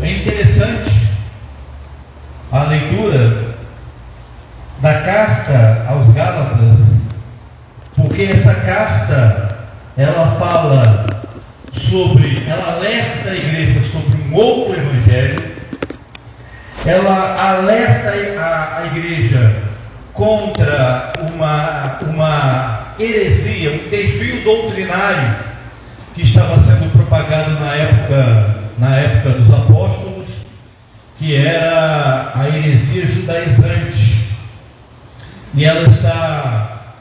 é interessante a leitura da carta aos Gálatas, porque essa carta, ela fala sobre, ela alerta a igreja sobre um outro evangelho, ela alerta a igreja contra uma heresia, um desvio doutrinário que estava sendo propagado na época dos apóstolos, que era a heresia judaizante. E ela está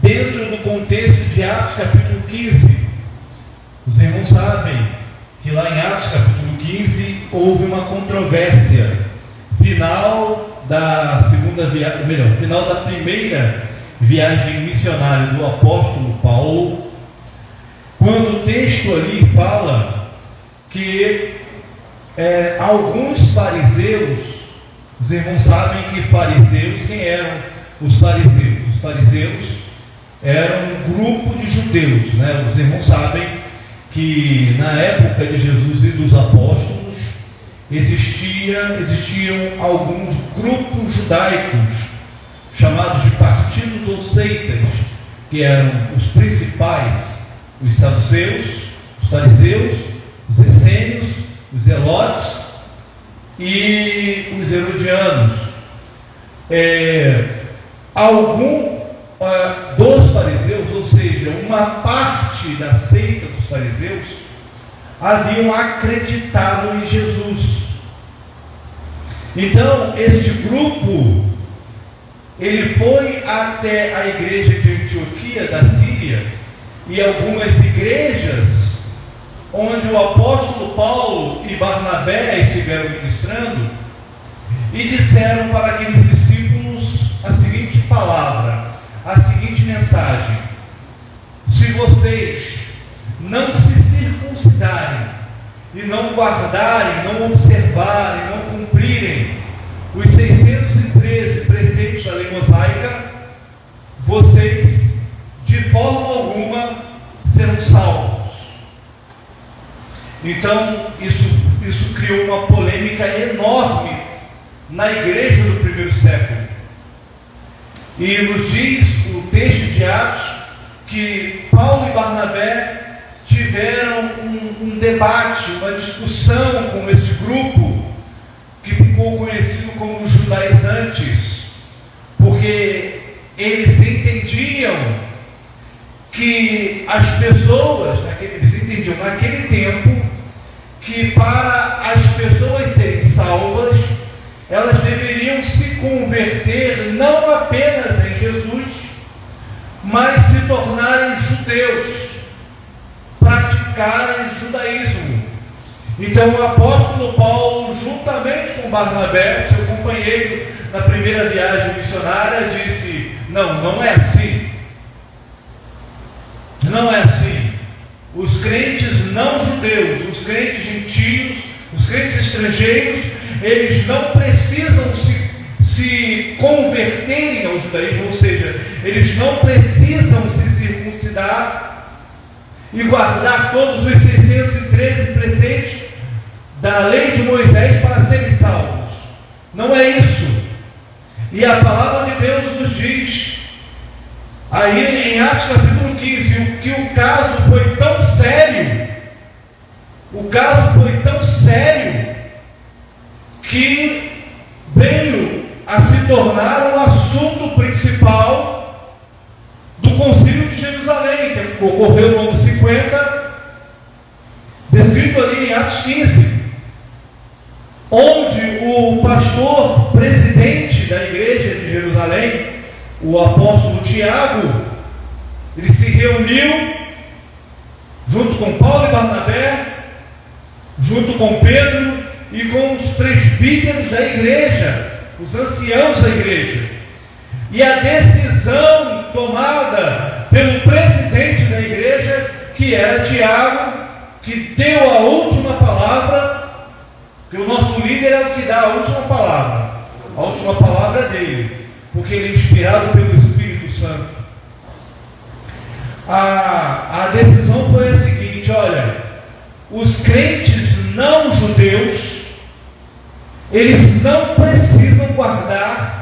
dentro do contexto de Atos capítulo 15. Os irmãos sabem que lá em Atos capítulo 15 houve uma controvérsia final da primeira viagem missionária do apóstolo Paulo, quando o texto ali fala que alguns fariseus, os irmãos sabem que fariseus, quem eram os fariseus? Os fariseus eram um grupo de judeus, né? Os irmãos sabem que na época de Jesus e dos apóstolos existiam alguns grupos judaicos chamados de partidos ou seitas, que eram os principais: os saduceus, os fariseus, os essênios, os zelotes e os herodianos. Dos fariseus, ou seja, uma parte da seita dos fariseus, haviam acreditado em Jesus. Então, este grupo, ele foi até a igreja de Antioquia, da Síria, e algumas igrejas onde o apóstolo Paulo e Barnabé estiveram ministrando, e disseram para aqueles discípulos a seguinte palavra, a seguinte mensagem: se vocês não se circuncidarem e não guardarem, não observarem, não cumprirem os 613 preceitos da lei mosaica, vocês de forma alguma serão salvos. Então isso criou uma polêmica enorme na igreja do primeiro século. E nos diz o texto de Atos que Paulo e Barnabé tiveram um debate, uma discussão com esse grupo que ficou conhecido como os judaizantes, porque eles entendiam que as pessoas, naquele tempo, que para as pessoas serem salvas, elas deveriam se converter não apenas em Jesus, mas se tornarem judeus, praticarem judaísmo. Então o apóstolo Paulo, juntamente com Barnabé, seu companheiro na primeira viagem missionária, disse: não é assim. Não é assim. Os crentes não judeus, os crentes gentios, os crentes estrangeiros, eles não precisam se converterem ao judaísmo, ou seja, eles não precisam se circuncidar e guardar todos os 613 preceitos da lei de Moisés para serem salvos. Não é isso. E a palavra de Deus nos diz, aí em Atos capítulo 15, que o caso foi tão sério, que veio a se tornar um assunto principal do Concílio de Jerusalém, que ocorreu no ano 50, descrito ali em Atos 15, onde o pastor presidente da igreja de Jerusalém, o apóstolo Tiago, ele se reuniu junto com Paulo e Barnabé, junto com Pedro e com os presbíteros da igreja, os anciãos da igreja. E a decisão tomada pelo presidente da igreja, que era Tiago, que deu a última palavra, que o nosso líder é o que dá a última palavra. A última palavra é dele, porque ele é inspirado pelo Espírito Santo. A decisão foi a seguinte: olha, os crentes não judeus, eles não precisam guardar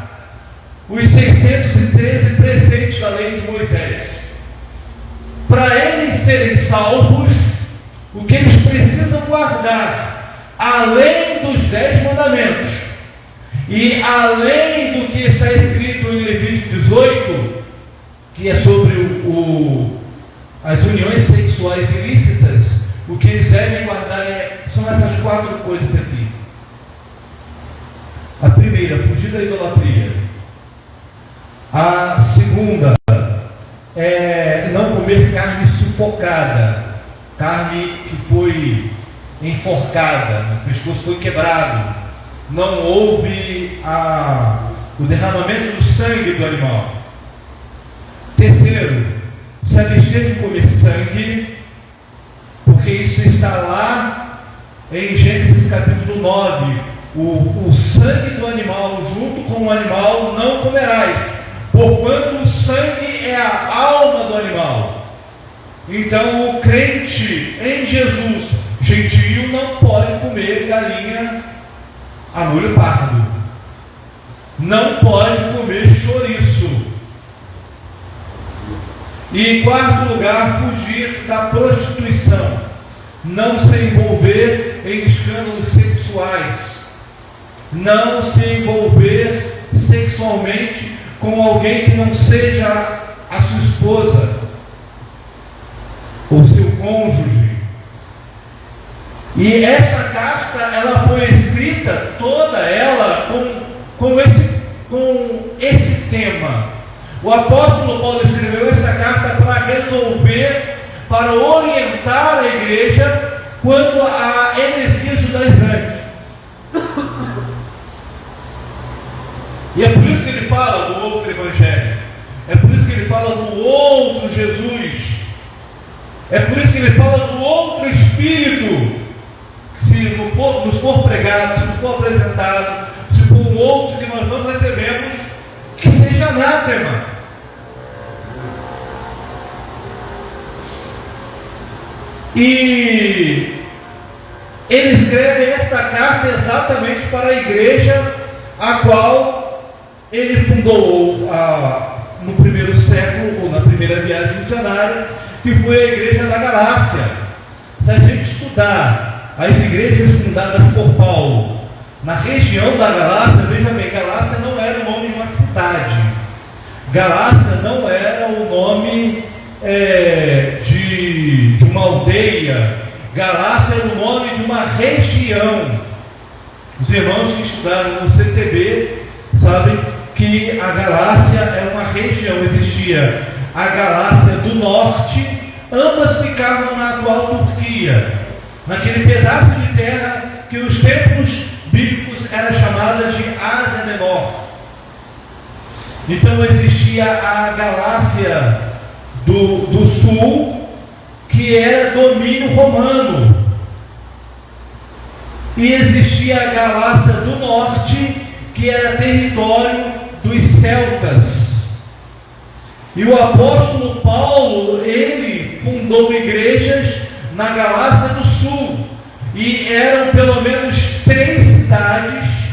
os 613 preceitos da lei de Moisés. Para eles serem salvos, o que eles precisam guardar, além dos 10 mandamentos, e além do que está escrito em Levítico 18, que é sobre as uniões sexuais ilícitas, o que eles devem guardar são essas 4 coisas aqui. A primeira, fugir da idolatria. A segunda é não comer carne sufocada, carne que foi enforcada, o pescoço foi quebrado, não houve o derramamento do sangue do animal. Terceiro, se abster de comer sangue, porque isso está lá em Gênesis capítulo 9, o sangue do animal junto com o animal não comerás, porquanto o sangue é a alma do animal. Então o crente em Jesus, gentio, não pode comer galinha a molho pardo, não pode comer chouriço. E em quarto lugar, fugir da prostituição, não se envolver em escândalos sexuais, não se envolver sexualmente com alguém que não seja a sua esposa ou seu cônjuge. E esta carta, ela foi escrita toda ela com esse tema. O apóstolo Paulo escreveu esta carta para resolver, para orientar a igreja quanto à heresia judaizante. E é por isso que ele fala do outro evangelho, é por isso que ele fala do outro Jesus, é por isso que ele fala do outro Espírito, que se nos for pregado, se nos for apresentado, se for um outro que nós não recebemos, que seja anátema. E ele escreve esta carta exatamente para a igreja a qual ele fundou no primeiro século, ou na primeira viagem missionária, que foi a igreja da Galácia. Se a gente estudar as igrejas fundadas por Paulo na região da Galácia, veja bem, Galácia não era o nome de uma cidade, Galácia não era o nome de uma aldeia, Galácia era o nome de uma região. Os irmãos que estudaram no CTB sabem que a Galácia é uma região. Existia a Galácia do Norte, ambas ficavam na atual Turquia, naquele pedaço de terra que nos tempos bíblicos era chamada de Ásia Menor. Então existia a Galácia do Sul, que era domínio romano, e existia a Galácia do Norte, que era território dos celtas. E o apóstolo Paulo, ele fundou igrejas na Galácia do Sul, e eram pelo menos 3 cidades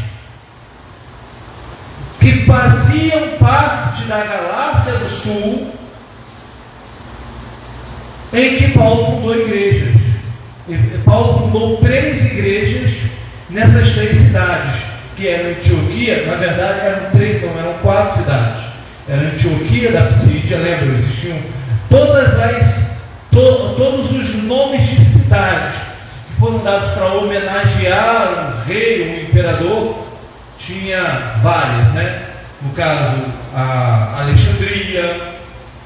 que faziam parte da Galácia do Sul, em que Paulo fundou igrejas. Paulo fundou 3 igrejas nessas 3 cidades, que eram Antioquia. Na verdade eram 3, não, eram 4 cidades. Era Antioquia da Psídia, lembra? Existiam todos os nomes de cidades que foram dados para homenagear o rei, o imperador. Tinha várias, né? No caso, a Alexandria,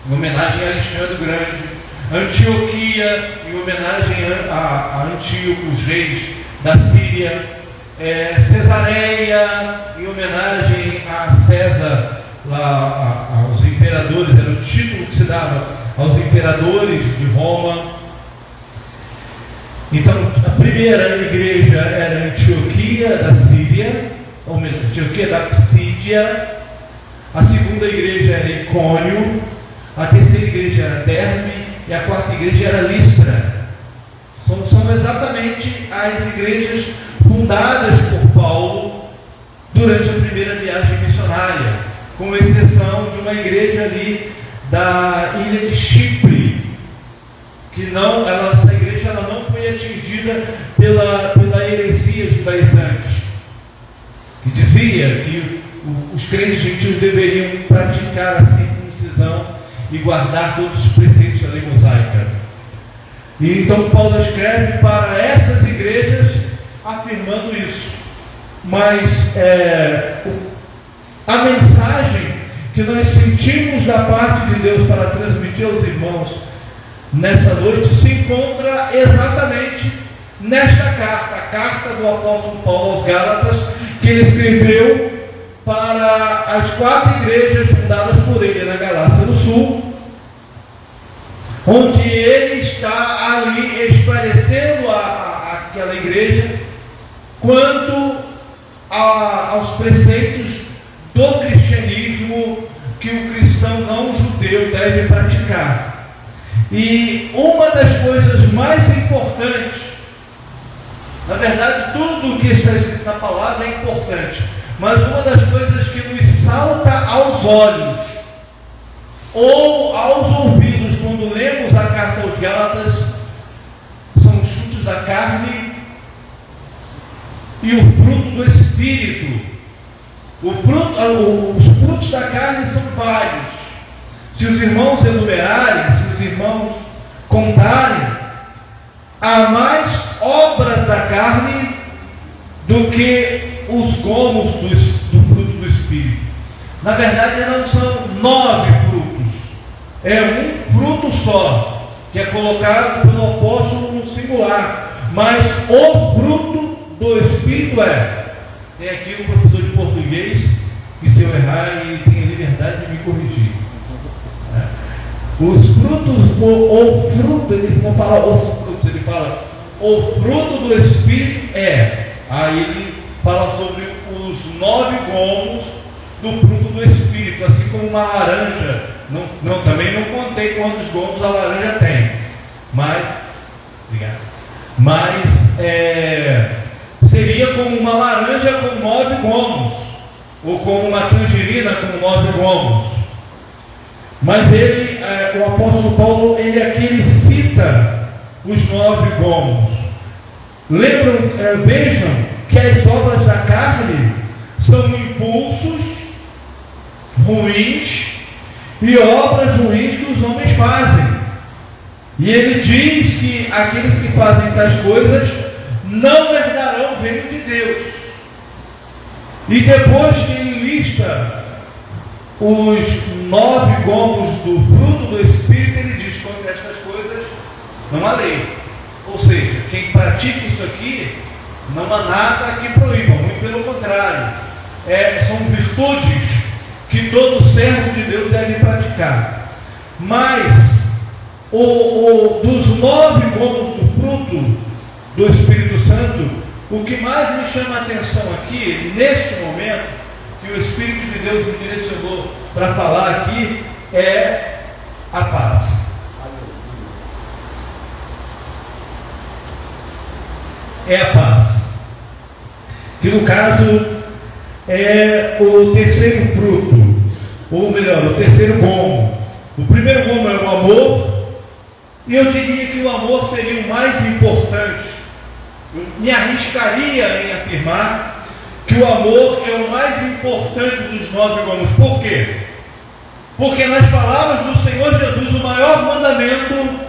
em homenagem a Alexandre o Grande, Antioquia, em homenagem a Antíoco, os reis da Síria, Cesareia, em homenagem a César, aos imperadores, era o título que se dava aos imperadores de Roma. Então, a primeira igreja era Antioquia da Síria, ou melhor, Antioquia da Psídia. A segunda igreja era Icônio, a terceira igreja era Derbe, e a quarta igreja era Listra. São exatamente as igrejas fundadas por Paulo durante a primeira viagem missionária, com exceção de uma igreja ali da ilha de Chipre, que essa igreja não foi atingida pela heresia judaizante, que dizia que os crentes gentios deveriam praticar a circuncisão e guardar todos os preceitos da lei mosaica. E então Paulo escreve para essas igrejas afirmando isso. Mas a mensagem que nós sentimos da parte de Deus para transmitir aos irmãos nessa noite se encontra exatamente nesta carta, a carta do apóstolo Paulo aos Gálatas, que ele escreveu para as 4 igrejas fundadas por ele na Galácia do Sul, onde ele está ali esclarecendo aquela igreja quanto aos preceitos do cristianismo que o cristão não judeu deve praticar. E uma das coisas mais importantes, na verdade tudo o que está escrito na palavra é importante, mas uma das coisas que nos salta aos olhos ou aos ouvidos quando lemos a carta aos Gálatas são os frutos da carne e o fruto do Espírito. Os frutos da carne são vários. Se os irmãos enumerarem, se os irmãos contarem, há mais obras da carne do que os gomos do fruto do Espírito. Na verdade, não são 9 frutos. É um fruto só, que é colocado pelo apóstolo no singular. Mas o fruto do Espírito tem aqui um professor de português, que se eu errar, ele tem a liberdade de me corrigir. Os frutos, o fruto, ele não fala os frutos, ele fala o fruto do Espírito aí ele fala sobre os 9 gomos do fruto do Espírito, assim como uma laranja. Também não contei quantos gomos a laranja tem, mas seria como uma laranja com 9 gomos, ou como uma tangerina com 9 gomos. Mas o apóstolo Paulo, ele cita os 9 gomos. Vejam que as obras da carne são impulsos ruins e obras ruins que os homens fazem. E ele diz que aqueles que fazem tais coisas não herdarão o reino de Deus. E depois que ele lista os 9 gomos do fruto do Espírito, ele diz: contra estas coisas não há lei. Ou seja, quem pratica isso aqui, não há nada que proíba, muito pelo contrário. São virtudes que todo servo de Deus deve praticar. Mas dos 9 gomos do fruto do Espírito Santo, o que mais me chama a atenção aqui, neste momento, que o Espírito de Deus me direcionou para falar aqui, é a paz. É a paz. Que no caso é o terceiro fruto, ou melhor, o terceiro gomo. O primeiro gomo é o amor, e eu diria que o amor seria o mais importante. Eu me arriscaria em afirmar que o amor é o mais importante dos 9 gomos. Por quê? Porque nas palavras do Senhor Jesus, o maior mandamento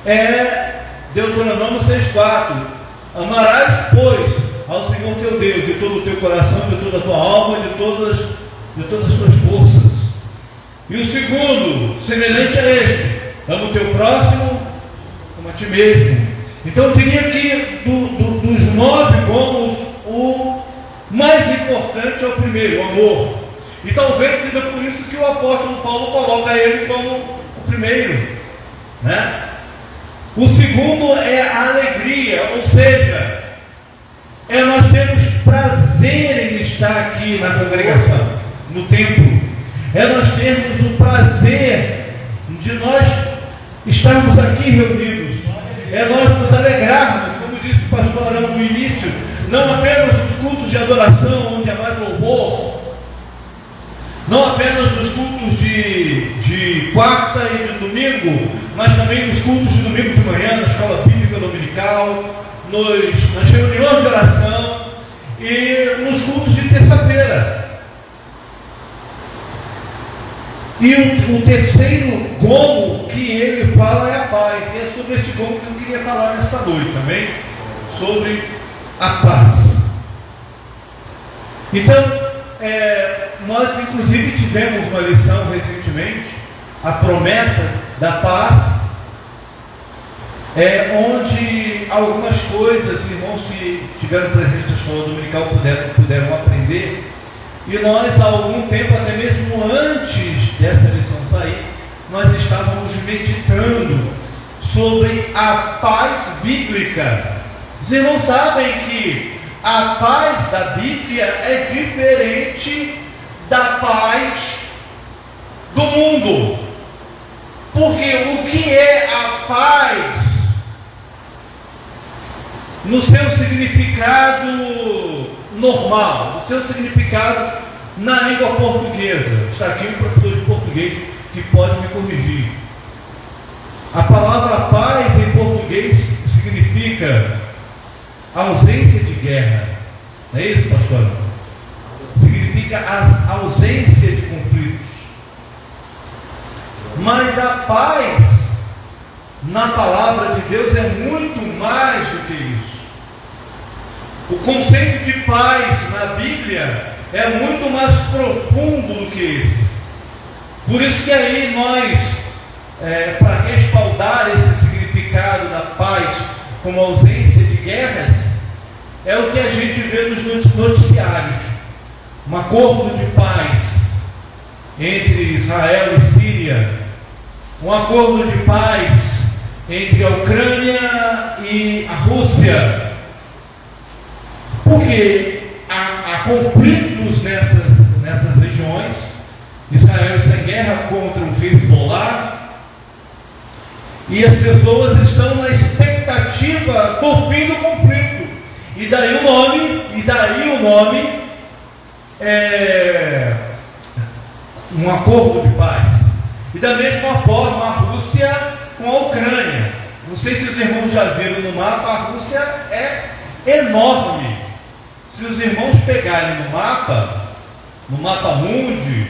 é Deuteronômio 6,4: amarás, pois, ao Senhor teu Deus de todo o teu coração, de toda a tua alma, de todas as tuas forças. E o segundo, semelhante a este: ama o teu próximo como a ti mesmo. Então eu diria que dos 9 gomos, o mais importante é o primeiro, o amor. E talvez seja por isso que o apóstolo Paulo coloca ele como o primeiro, né? O segundo é a alegria, ou seja, nós temos prazer em estar aqui na congregação, no templo. Nós termos o prazer de nós estarmos aqui reunidos. Nós nos alegrarmos, como disse o pastor Arão no início, não apenas cultos de adoração, onde há mais louvor, não apenas nos cultos de quarta e de domingo, mas também nos cultos de domingo de manhã, na escola bíblica dominical, nas reuniões de oração e nos cultos de terça-feira. E o terceiro gomo que ele fala é a paz. E é sobre esse gomo que eu queria falar nessa noite também, sobre a paz. Então, nós inclusive tivemos uma lição recentemente, a promessa da paz, onde algumas coisas, irmãos que tiveram presente na escola dominical puderam aprender, e nós há algum tempo, até mesmo antes dessa lição sair, nós estávamos meditando sobre a paz bíblica. Os irmãos sabem que a paz da Bíblia é diferente da paz do mundo. Porque o que é a paz no seu significado normal, no seu significado na língua portuguesa? Está aqui um professor de português que pode me corrigir. A palavra paz em português significa ausência de guerra. Não é isso, pastor? Significa a ausência de conflitos. Mas a paz na palavra de Deus é muito mais do que isso. O conceito de paz na Bíblia é muito mais profundo do que esse. Por isso que aí nós, para respaldar esse significado da paz como ausência de guerras, é o que a gente vê nos noticiários. Um acordo de paz entre Israel e Síria, um acordo de paz entre a Ucrânia e a Rússia, porque há conflitos nessas regiões. Israel está em guerra contra o Hezbollah, e as pessoas estão na expectativa do fim do conflito. E daí o nome um acordo de paz. E da mesma forma a Rússia com a Ucrânia. Não sei se os irmãos já viram no mapa, a Rússia é enorme. Se os irmãos pegarem no mapa mundi,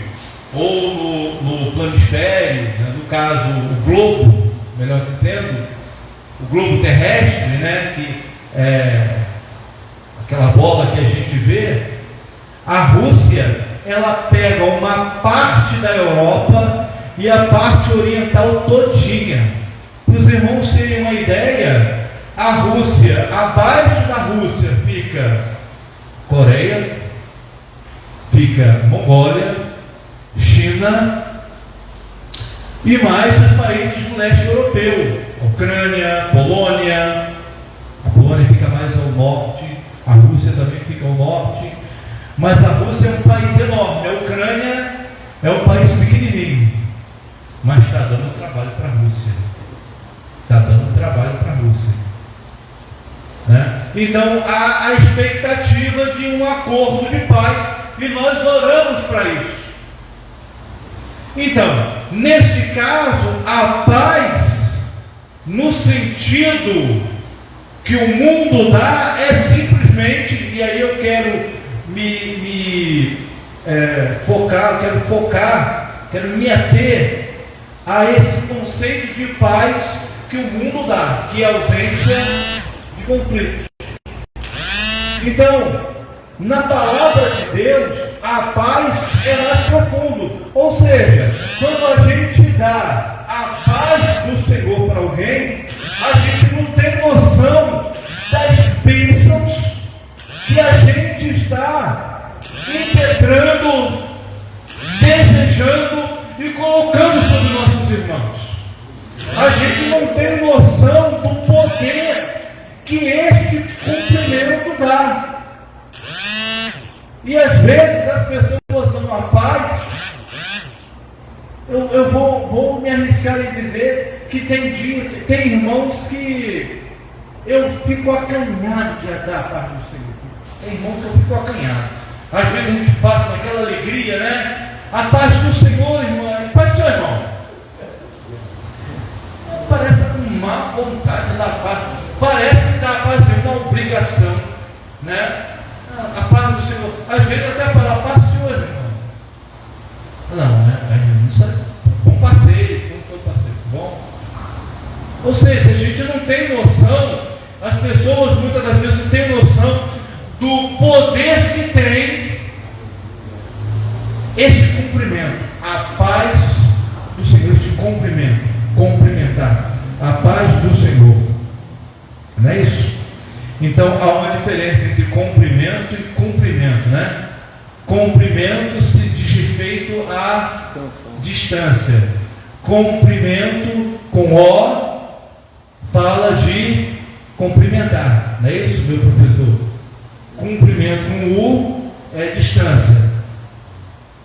ou no planisfério, né, no caso o globo, melhor dizendo, o globo terrestre, né, que é aquela bola que a gente vê, a Rússia, ela pega uma parte da Europa e a parte oriental todinha. Para os irmãos terem uma ideia, a Rússia, abaixo da Rússia fica Coreia, fica Mongólia, China e mais os países do leste europeu, Ucrânia, Polônia. A Polônia fica mais ao norte, a Rússia também fica ao norte, mas a Rússia é um país enorme, a Ucrânia é um país pequenininho, mas está dando trabalho para a Rússia. Está dando trabalho para a Rússia. Né? Então há a expectativa de um acordo de paz e nós oramos para isso. Então, neste caso, a paz, no sentido que o mundo dá, é simplesmente, e aí eu quero quero me ater a esse conceito de paz que o mundo dá, que é a ausência de conflitos. Então, na palavra de Deus, a paz é mais profundo. Ou seja, quando a gente dá a paz do Senhor para alguém, a gente não tem noção das bênçãos que a gente está integrando, desejando e colocando sobre nossos irmãos. A gente não tem noção do poder que este cumprimento dá. E às vezes as pessoas dão a paz. Eu vou me arriscar em dizer que tem irmãos que eu fico acanhado de dar a paz do Senhor. Tem irmão que eu fico acanhado. Às vezes a gente passa naquela alegria, né? A paz do Senhor, irmão. A paz do seu irmão. Parece com má vontade da paz. Parece que dá a paz do Senhor uma obrigação, né? A paz do Senhor. Às vezes até para a paz do Senhor, irmão. Não sabe. Bom passeio, como foi o passeio? Bom. Ou seja, a gente não tem noção, as pessoas muitas das vezes não têm noção do poder que tem esse cumprimento. A paz do Senhor, este cumprimento. Cumprimentar. A paz do Senhor. Não é isso? Então há uma diferença entre cumprimento e cumprimento, né? Cumprimento se diz respeito à distância. Cumprimento com O fala de cumprimentar. Não é isso, meu professor? Cumprimento com U é distância.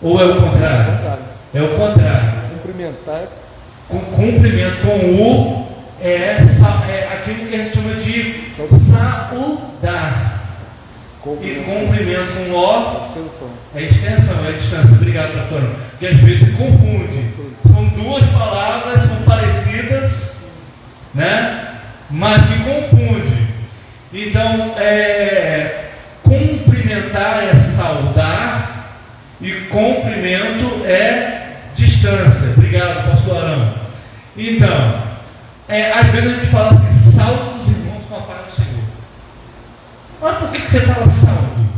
Ou é o contrário? É o contrário. Cumprimentar. Cumprimento com U é aquilo que a gente chama de saudar. E cumprimento com O é extensão, é distância. Obrigado, pastor. Porque às vezes se confunde. São duas palavras, são parecidas, né? Mas que confunde. Então, cumprimentar é saudar e cumprimento é distância. Obrigado, pastor Arão. Então, às vezes a gente fala assim, salve os irmãos com a paz do Senhor. Mas por que você fala saldo?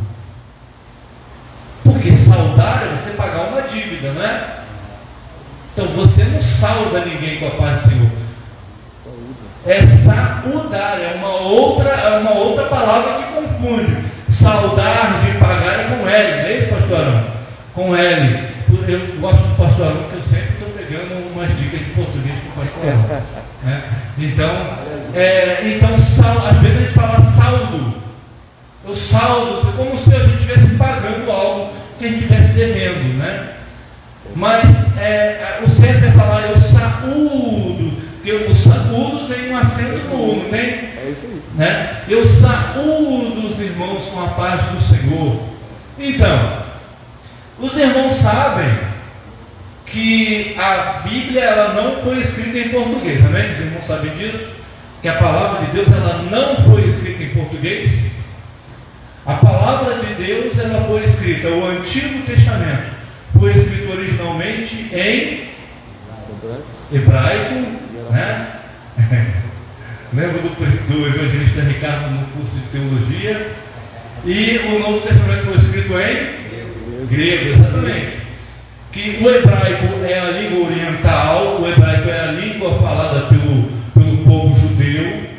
Porque saudar é você pagar uma dívida, não é? Então você não sauda ninguém com a paz do Senhor. É saudar, é uma outra palavra que confunde. Saudar de pagar é com L, não é isso, pastor Arão? Com L. Eu gosto do pastor Arão, porque eu sempre estou pegando umas dicas de português com o pastor Arão. Né? Então, às vezes a gente fala saldo. O saldo, como se a gente estivesse pagando algo que a gente estivesse devendo, né? Mas o certo é falar eu saúdo, porque o saúdo tem um acento no U, não tem? É isso aí. Né? Eu saúdo os irmãos com a paz do Senhor. Então, os irmãos sabem que a Bíblia ela não foi escrita em português, amém? Os irmãos sabem disso? Que a palavra de Deus ela não foi escrita em português. A palavra de Deus ela foi escrita, o Antigo Testamento foi escrito originalmente em hebraico, né? Lembro do evangelista Ricardo no curso de teologia. E o Novo Testamento foi escrito em grego, exatamente. Que o hebraico é a língua oriental, o hebraico é a língua falada pelo povo judeu.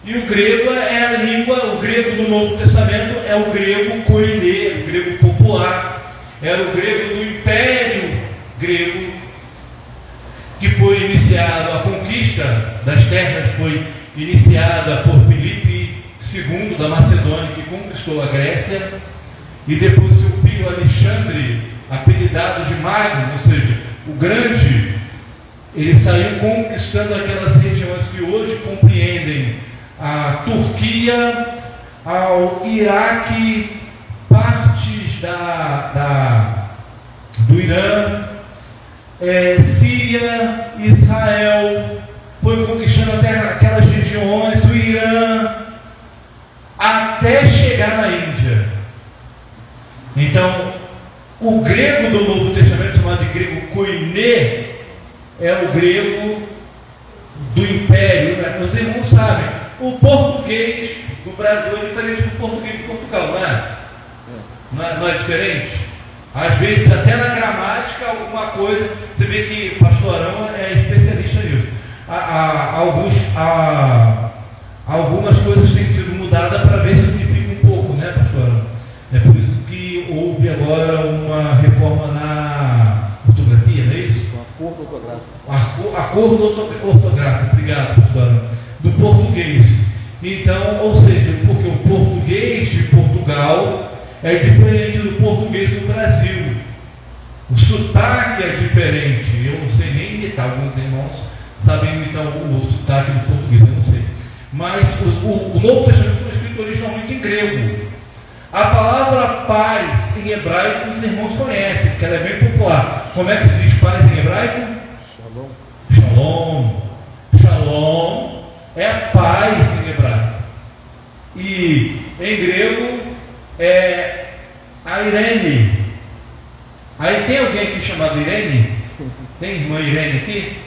E o grego é a língua, o grego do Novo Testamento é o grego koiné, o grego popular, era o grego do Império Grego, que foi iniciado, a conquista das terras foi iniciada por Filipe II da Macedônia, que conquistou a Grécia, e depois seu filho Alexandre, apelidado de Magno, ou seja, o Grande, ele saiu conquistando aquelas regiões que hoje compreendem a Turquia, ao Iraque, partes do Irã, Síria, Israel, foi conquistando até aquelas regiões do Irã, até chegar na Índia. Então, o grego do Novo Testamento, chamado de grego koiné, é o grego do Império, né? Os irmãos sabem. O português do Brasil é diferente do português de Portugal, não é? Não é diferente? Às vezes, até na gramática, alguma coisa, você vê que o pastor Arão é especialista nisso. Algumas coisas têm sido mudadas para ver se simplifica um pouco, né, pastor Arão? É por isso que houve agora uma reforma na ortografia, não é isso? Acordo ortográfico. Acordo ortográfico, obrigado, pastor Arão. Do português. Então, ou seja, porque o português de Portugal é diferente do português do Brasil. O sotaque é diferente. Eu não sei nem imitar, alguns irmãos sabem imitar o sotaque do português, eu não sei. Mas o Novo Testamento foi escrito originalmente em grego. A palavra paz em hebraico os irmãos conhecem, porque ela é bem popular. Como é que se diz paz em hebraico? Shalom. Shalom. Shalom é a paz em hebraico. E em grego é a Irene. Aí tem alguém aqui chamado Irene? Tem irmã Irene aqui?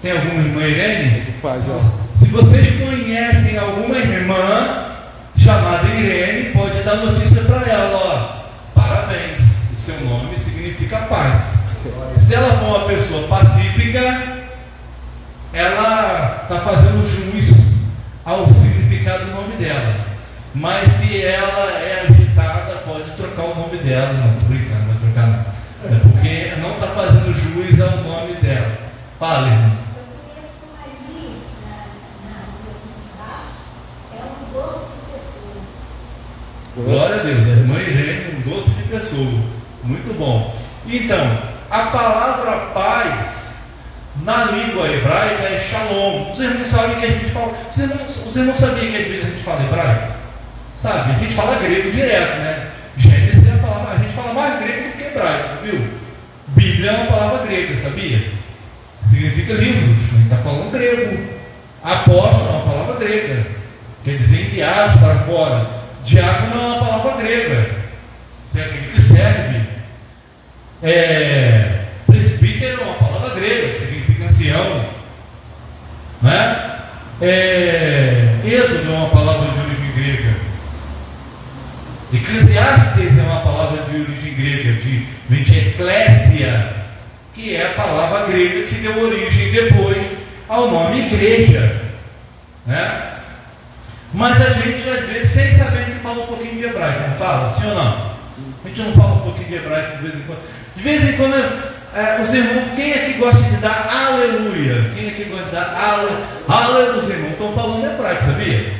Tem alguma irmã Irene? De paz, ó. Se vocês conhecem alguma irmã chamada Irene, pode dar notícia para ela, ó. Parabéns, o seu nome significa paz. Se ela for uma pessoa pacífica, ela está fazendo jus ao significado do nome dela. Mas se ela é agitada, pode trocar o nome dela. Não, estou brincando, não vai trocar não. É porque não está fazendo jus ao nome dela. Fala, irmão. Eu conheço uma ali na rua embaixo, é um doce de pessoa. Glória a Deus, a irmã Irene, um doce de pessoa. Muito bom. Então, a palavra paz na língua hebraica é shalom. Os irmãos sabem que a gente fala. Os irmãos sabiam que às vezes a gente fala hebraico? Sabe? A gente fala grego direto, né? Gênesis é a palavra, a gente fala mais grego do que hebraico, viu? Bíblia é uma palavra grega, sabia? Significa livros, a gente está falando grego. Apóstolo é uma palavra grega, quer dizer enviados para fora. Diácono é uma palavra grega, é aquele que serve. Presbítero é uma palavra grega, que significa ancião, né? Êxodo é uma palavra de origem grega. Eclesiastes é uma palavra de origem grega, de eclésia, que é a palavra grega que deu origem depois ao nome igreja, né? Mas a gente às vezes, sem saber, a gente fala um pouquinho de hebraico, não fala? Sim ou não? A gente não fala um pouquinho de hebraico de vez em quando. De vez em quando, os irmãos, quem aqui gosta de dar aleluia? Quem aqui gosta de dar aleluia? Os irmãos estão falando hebraico, sabia?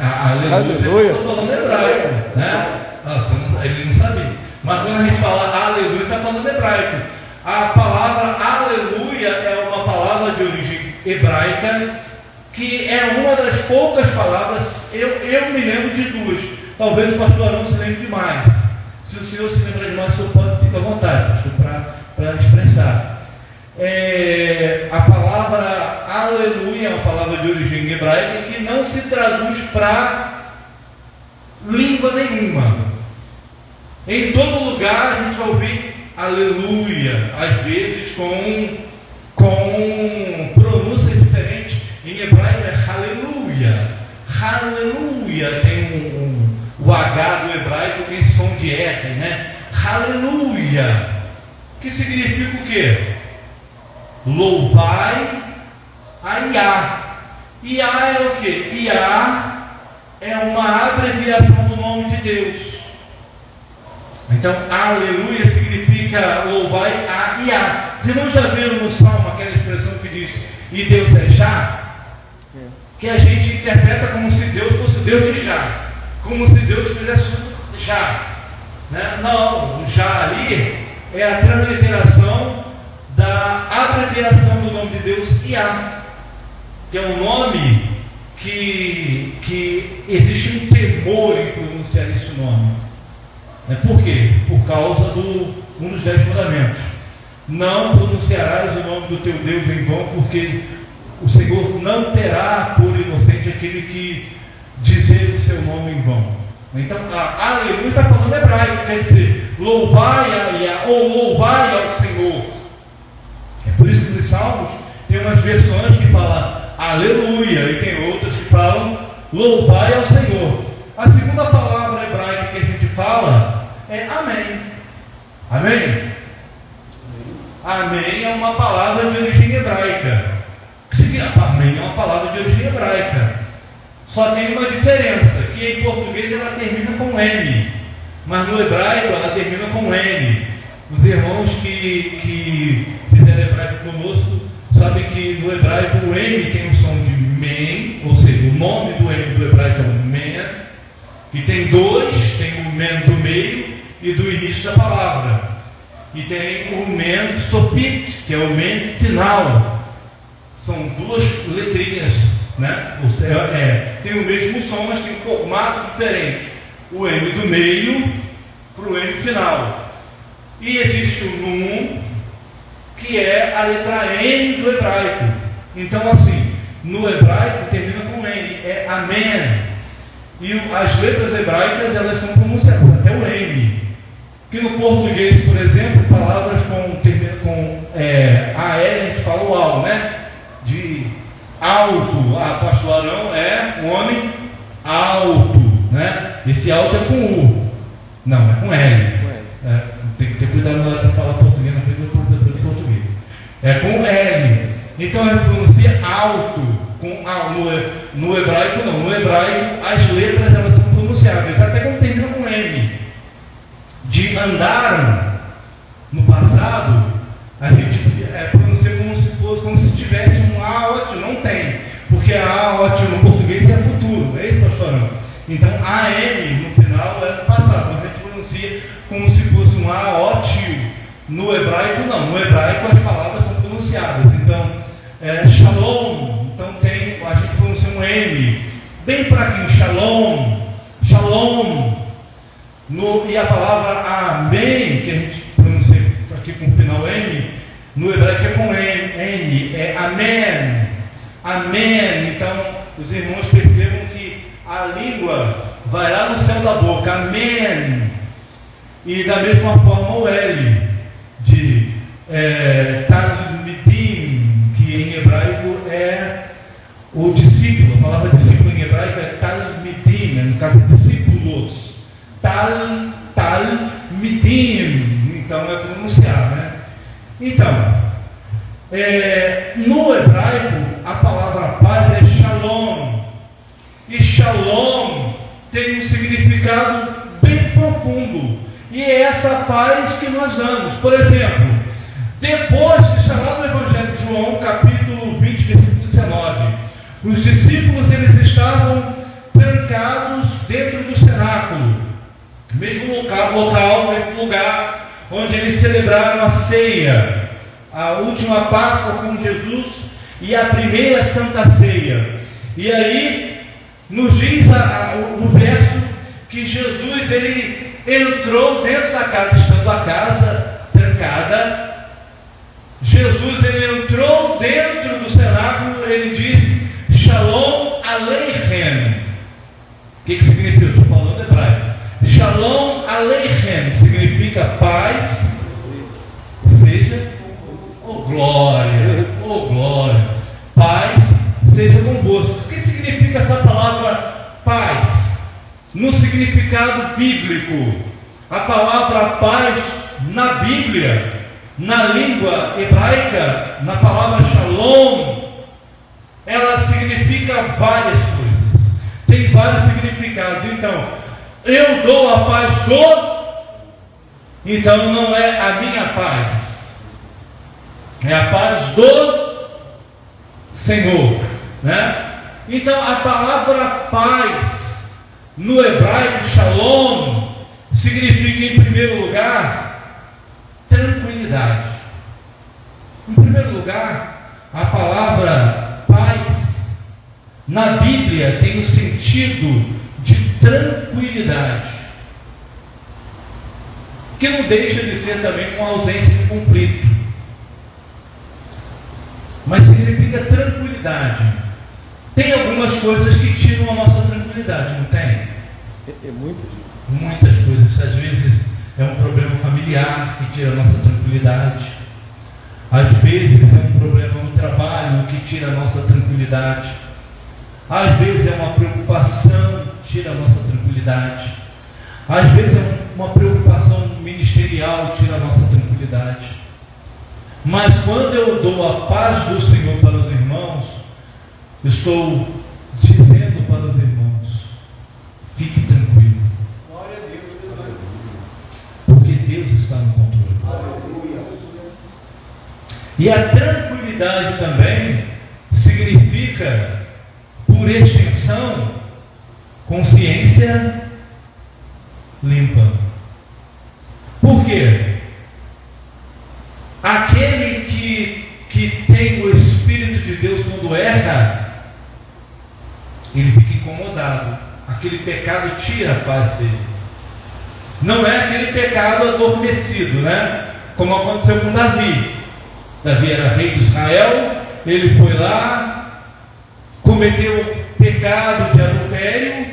Aleluia. Estou falando hebraico, né? Nossa, ele não sabia. Mas quando a gente fala aleluia, está falando hebraico. A palavra aleluia é uma palavra de origem hebraica, que é uma das poucas palavras. Eu me lembro de duas. Talvez o pastor Arão se lembre de mais. Se o senhor se lembra de mais, o senhor pode ficar à vontade, pastor, para expressar. A palavra aleluia é uma palavra de origem hebraica que não se traduz para língua nenhuma. Em todo lugar a gente vai ouvir aleluia, às vezes com pronúncia diferente. Em hebraico é aleluia. Aleluia tem o H do hebraico tem som de R, né? Aleluia, que significa o quê? Louvai a Iá. Iá é o quê? Iá é uma abreviação do nome de Deus. Então, aleluia significa louvai a Iá. Os irmãos já viram no Salmo aquela expressão que diz, e Deus é Já? Que a gente interpreta como se Deus fosse o Deus de Já. Como se Deus fizesse Já. Né? Não, o Já ali é a transliteração da abreviação do nome de Deus, Iá, que é um nome que existe um temor em pronunciar esse nome. Por quê? Por causa um dos 10 mandamentos. Não pronunciarás o nome do teu Deus em vão, porque o Senhor não terá por inocente aquele que dizer o seu nome em vão. Então, a aleluia está falando hebraico, quer dizer, louvai a Iá, ou louvai ao Senhor. É por isso que nos Salmos tem umas versões que falam aleluia e tem outras que falam louvai ao Senhor. A segunda palavra hebraica que a gente fala é amém. Amém? Amém é uma palavra de origem hebraica. Amém é uma palavra de origem hebraica. Só tem uma diferença, que em português ela termina com M, mas no hebraico ela termina com N. Os irmãos que fizeram hebraico conosco sabem que no hebraico o M tem o som de men, ou seja, o nome do M do hebraico é o men, e tem dois, tem o men do meio e do início da palavra, e tem o men sopit, que é o men final. São duas letrinhas, né? Tem o mesmo som, mas tem um formato diferente. o M do meio para o M final. E existe o Nun, que é a letra N do hebraico. Então, assim, no hebraico termina com N, é Amém. E as letras hebraicas, elas são pronunciadas até o M. Que no português, por exemplo, palavras com AL, a gente fala o AL, né? De alto, pastor Arão é um homem alto, né? Esse alto é com U, não, é com L. Tem que ter cuidado na hora de falar português, na frente do professor de português. É com L. Então a gente pronuncia alto, com A. No hebraico não. No hebraico as letras elas são pronunciáveis, até quando termina com M. De andaram, no passado, a gente pronuncia como se tivesse um A ótimo, não tem. Porque A ótimo no português é futuro, não é isso, pastor? Então AM no final é no passado, a gente pronuncia como se fosse um A ótimo. No hebraico não, no hebraico as palavras são pronunciadas. Então, shalom, então a gente pronuncia um M, bem fraquinho, shalom, shalom. E a palavra amém, que a gente pronuncia aqui com o final M, no hebraico é com N, é amém, amém. Então, os irmãos percebam que a língua vai lá no céu da boca, amém. E da mesma forma o L, de talmidim, que em hebraico é o discípulo. A palavra discípulo em hebraico é talmidim, no caso discípulos. Talmidim, então é pronunciar, né? Então, no hebraico a palavra paz é shalom, e shalom tem um significado bem profundo, e é essa paz que nós damos. Por exemplo, depois que está lá no Evangelho de João, capítulo 20, versículo 19, os discípulos eles estavam trancados dentro do cenáculo, mesmo local, mesmo lugar onde eles celebraram a ceia, a última Páscoa com Jesus e a primeira Santa Ceia. E aí nos diz o verso que Jesus ele entrou dentro da casa, estando a casa trancada. Jesus ele entrou dentro do cenáculo, ele diz Shalom Aleichem. O que significa? Eu estou falando hebraico. Shalom Aleichem significa paz, seja, glória, paz seja convosco. O que significa essa palavra paz? No significado bíblico, a palavra paz na Bíblia, na língua hebraica, na palavra shalom, ela significa várias coisas, tem vários significados. Então, eu dou a paz então não é a minha paz, é a paz do Senhor, né? Então a palavra paz no hebraico shalom significa, em primeiro lugar, tranquilidade. Em primeiro lugar, a palavra paz na Bíblia tem o sentido de tranquilidade, que não deixa de ser também uma ausência de conflito, mas significa tranquilidade. Tem algumas coisas que tiram a nossa tranquilidade, não tem? Muitas coisas. Às vezes é um problema familiar que tira a nossa tranquilidade, às vezes é um problema no trabalho que tira a nossa tranquilidade, às vezes é uma preocupação que tira a nossa tranquilidade, às vezes é uma preocupação ministerial que tira a nossa tranquilidade. Mas quando eu dou a paz do Senhor para os irmãos, estou dizendo para os irmãos: fique tranquilo, Glória a Deus, porque Deus está no controle. Aleluia. E a tranquilidade também significa, por extensão, consciência limpa. Por quê? Aquele que tem o Espírito de Deus, quando erra, ele fica incomodado. aquele pecado tira a paz dele. Não é aquele pecado adormecido, né? Como aconteceu com Davi. Davi era rei de Israel, ele foi lá, cometeu pecado de adultério,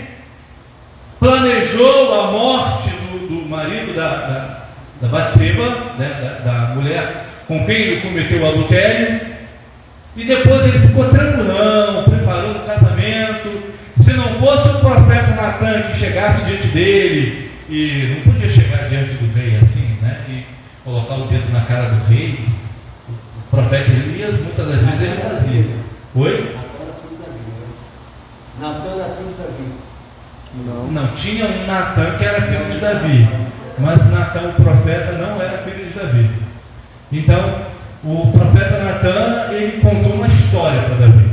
planejou a morte do marido da Batseba, né, da mulher com quem ele cometeu o adultério, e depois ele ficou tranquilão, preparou o casamento. Se não fosse o profeta Natan que chegasse diante dele, e não podia chegar diante do rei assim, né, e colocar o dedo na cara do rei, o profeta Elias muitas das vezes ele fazia. Oi? Natan era filho de Davi. Não, tinha um Natan que era filho de Davi, mas Natan, o profeta, não era filho de Davi. Então, o profeta Natan, ele contou uma história para Davi.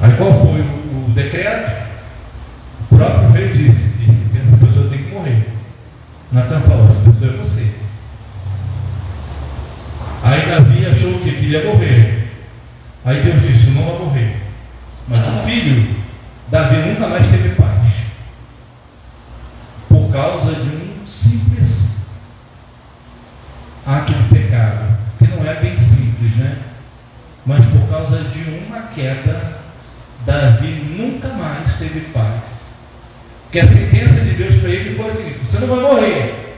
Aí qual foi o decreto? O próprio rei disse que essa pessoa tem que morrer. Natan falou, essa pessoa é você. Aí Davi achou que queria morrer. Aí Deus disse, não vai morrer. Mas o filho, Davi nunca mais teve paz. Por causa de um simples ato de pecado. Que não é bem simples, né? Mas por causa de uma queda, Davi nunca mais teve paz. Porque a sentença de Deus para ele foi assim: você não vai morrer.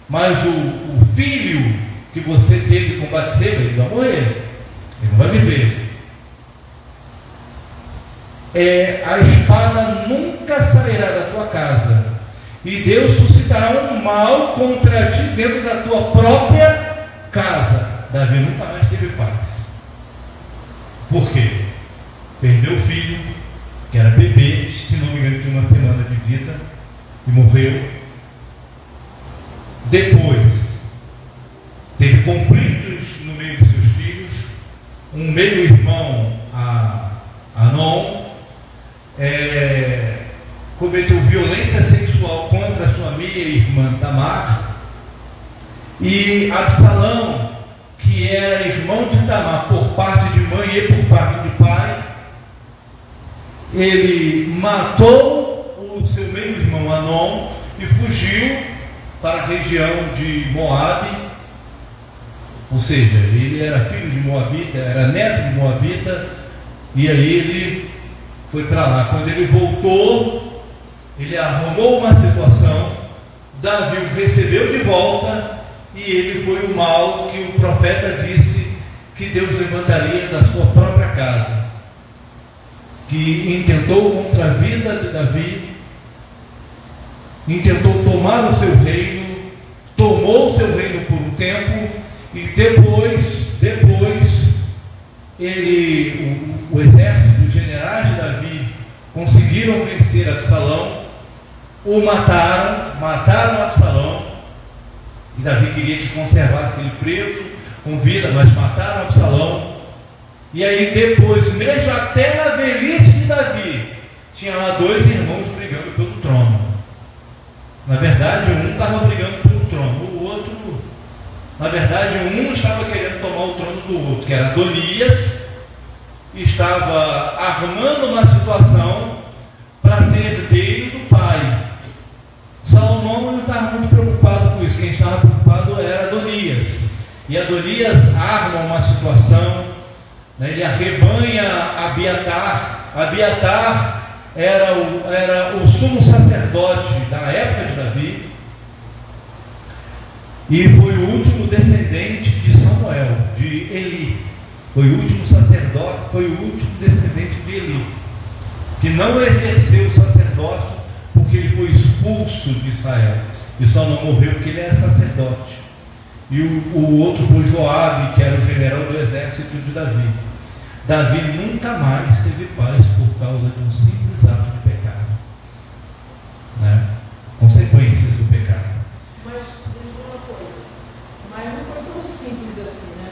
Mas o filho que você teve com Batseba, ele vai morrer. Ele não vai viver. A espada nunca sairá da tua casa, e Deus suscitará um mal contra ti dentro da tua própria casa. Davi nunca mais teve paz. Por quê? Perdeu o filho, que era bebê, se não me engano, tinha uma semana de vida, e morreu. Depois, teve conflitos no meio dos seus filhos. Um meio-irmão, Anon, cometeu violência sexual contra sua meia-irmã Tamar, e Absalão, que era irmão de Tamar por parte de mãe e por parte de pai, ele matou o seu meio-irmão Anon e fugiu para a região de Moabe. Ou seja, ele era filho de Moabita, era neto de Moabita, e aí ele foi para lá. Quando ele voltou, ele arrumou uma situação, Davi o recebeu de volta, e ele foi o mal que o profeta disse que Deus levantaria da sua própria casa, que intentou contra a vida de Davi, intentou tomar o seu reino, tomou o seu reino por um tempo, e depois o exército, os generais de Davi conseguiram vencer Absalão, o mataram Absalão, e Davi queria que conservasse ele preso, com vida, mas mataram Absalão. E aí depois, mesmo até na velhice de Davi, tinha lá dois irmãos brigando pelo trono. Na verdade, um estava brigando pelo trono, o outro, na verdade, um estava querendo tomar o trono do outro, que era Adonias, estava armando uma situação para ser herdeiro do pai. Salomão não estava muito preocupado com isso, quem estava preocupado era Adonias. E Adonias arma uma situação, né? Ele arrebanha Abiatar. Abiatar era o sumo sacerdote da época de Davi, e foi o último descendente de Samuel, de Eli. Foi o último sacerdote, foi o último descendente de Eli, que não exerceu o sacerdócio porque ele foi expulso de Israel, e só não morreu porque ele era sacerdote. E o outro foi Joabe, que era o general do exército de Davi. Davi nunca mais teve paz por causa de um simples ato de pecado, né? Consequências do pecado. Mas, diz uma coisa, mas não foi tão simples assim, né?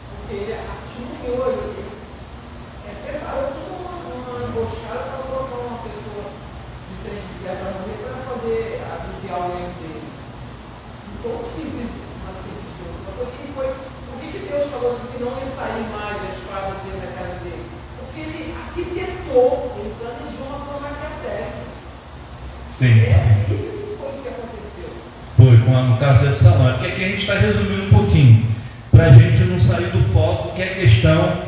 Porque ele articulou, ele preparou toda uma emboscada para colocar uma pessoa de frente de guerra para morrer, para poder aliviar o erro dele. Não foi simples, uma simples coisa. Por que Deus falou assim que não ia sair mais a espada dentro da casa dele? Porque porque ele arquitetou, ele planejou uma forma na terra. Sim. Isso que foi o que aconteceu. Foi, no caso de Absalão. É porque aqui a gente está resumindo um pouquinho, para a gente não sair do foco, que é a questão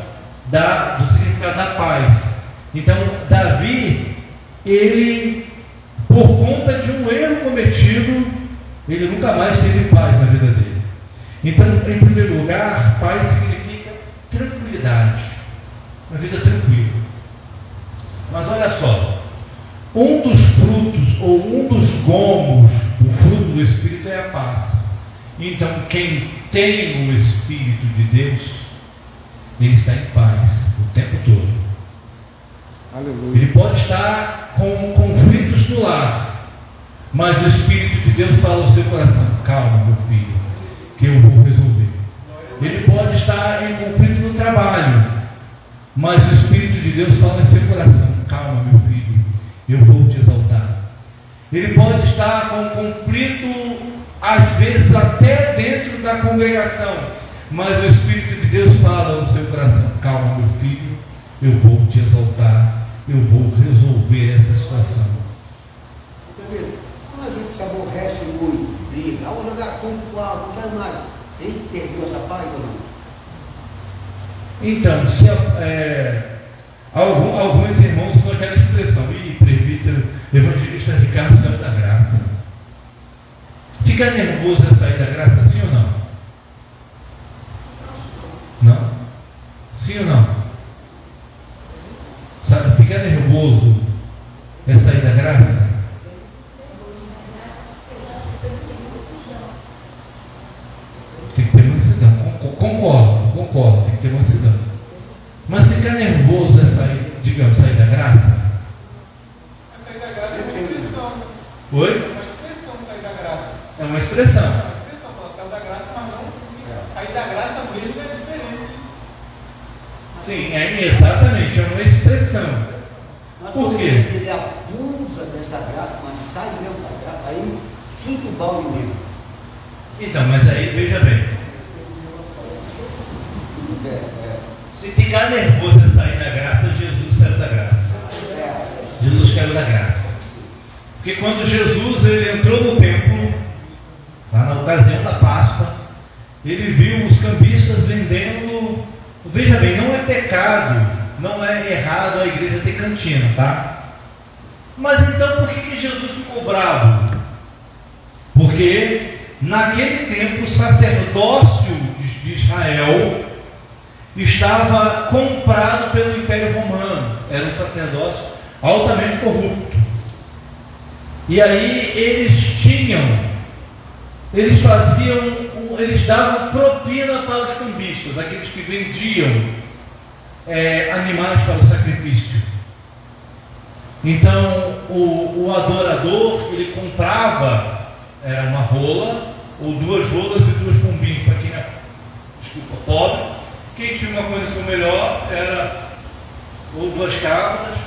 do significado da paz. Então, Davi, ele, por conta de um erro cometido, ele nunca mais teve paz na vida dele. Então, em primeiro lugar, paz significa tranquilidade, uma vida tranquila. Mas olha só, um dos frutos ou um dos gomos do fruto do Espírito é a paz. Então, quem tem o Espírito de Deus, ele está em paz o tempo todo. Aleluia. Ele pode estar com conflitos no lar, mas o Espírito de Deus fala ao seu coração: calma, meu filho, que eu vou resolver. Ele pode estar em conflito no trabalho, mas o Espírito de Deus fala em seu coração: calma, meu filho, eu vou te exaltar. Ele pode estar com conflito, às vezes até dentro da congregação, mas o Espírito de Deus fala no seu coração: calma, meu filho, eu vou te exaltar, eu vou resolver essa situação. Quando a gente se aborrece muito, briga, vamos jogar contra o alto, não quero mais. A gente perdeu essa paz ou não? Então, se alguns irmãos usam aquela expressão: ih, presbítero, evangelista Ricardo saiu da graça. Fica nervoso a sair da graça, sim ou não? Não? Sim ou não? Sabe, fica nervoso é sair da graça? Tem que ter mansidão. Concordo, tem que ter mansidão. Mas ficar nervoso é sair da graça? Sair da graça é uma expressão. Oi? É uma expressão sair da graça. É uma expressão. É uma expressão, sair da graça, mas não. Sair da graça mesmo é diferente. Sim, exatamente, é uma expressão. Mas Por quando quê? ele abusa dessa graça, mas sai mesmo da graça, aí fica o balde mesmo. Então, mas aí veja bem, se ficar nervoso é sair da graça, Jesus saiu da graça. Jesus caiu da graça. Porque quando Jesus ele entrou no templo, lá na ocasião da Páscoa, ele viu os cambistas vendendo. Veja bem, não é pecado, não é errado a igreja ter cantina, tá? Mas então por que Jesus ficou bravo? Porque naquele tempo o sacerdócio de Israel estava comprado pelo Império Romano. Era um sacerdócio altamente corrupto. E aí eles davam propina para os cambistas, aqueles que vendiam animais para o sacrifício. Então o adorador, ele comprava uma rola, ou 2 rolas e 2 pombinhos, para quem é pobre. Quem tinha uma condição melhor era ou 2 cabras,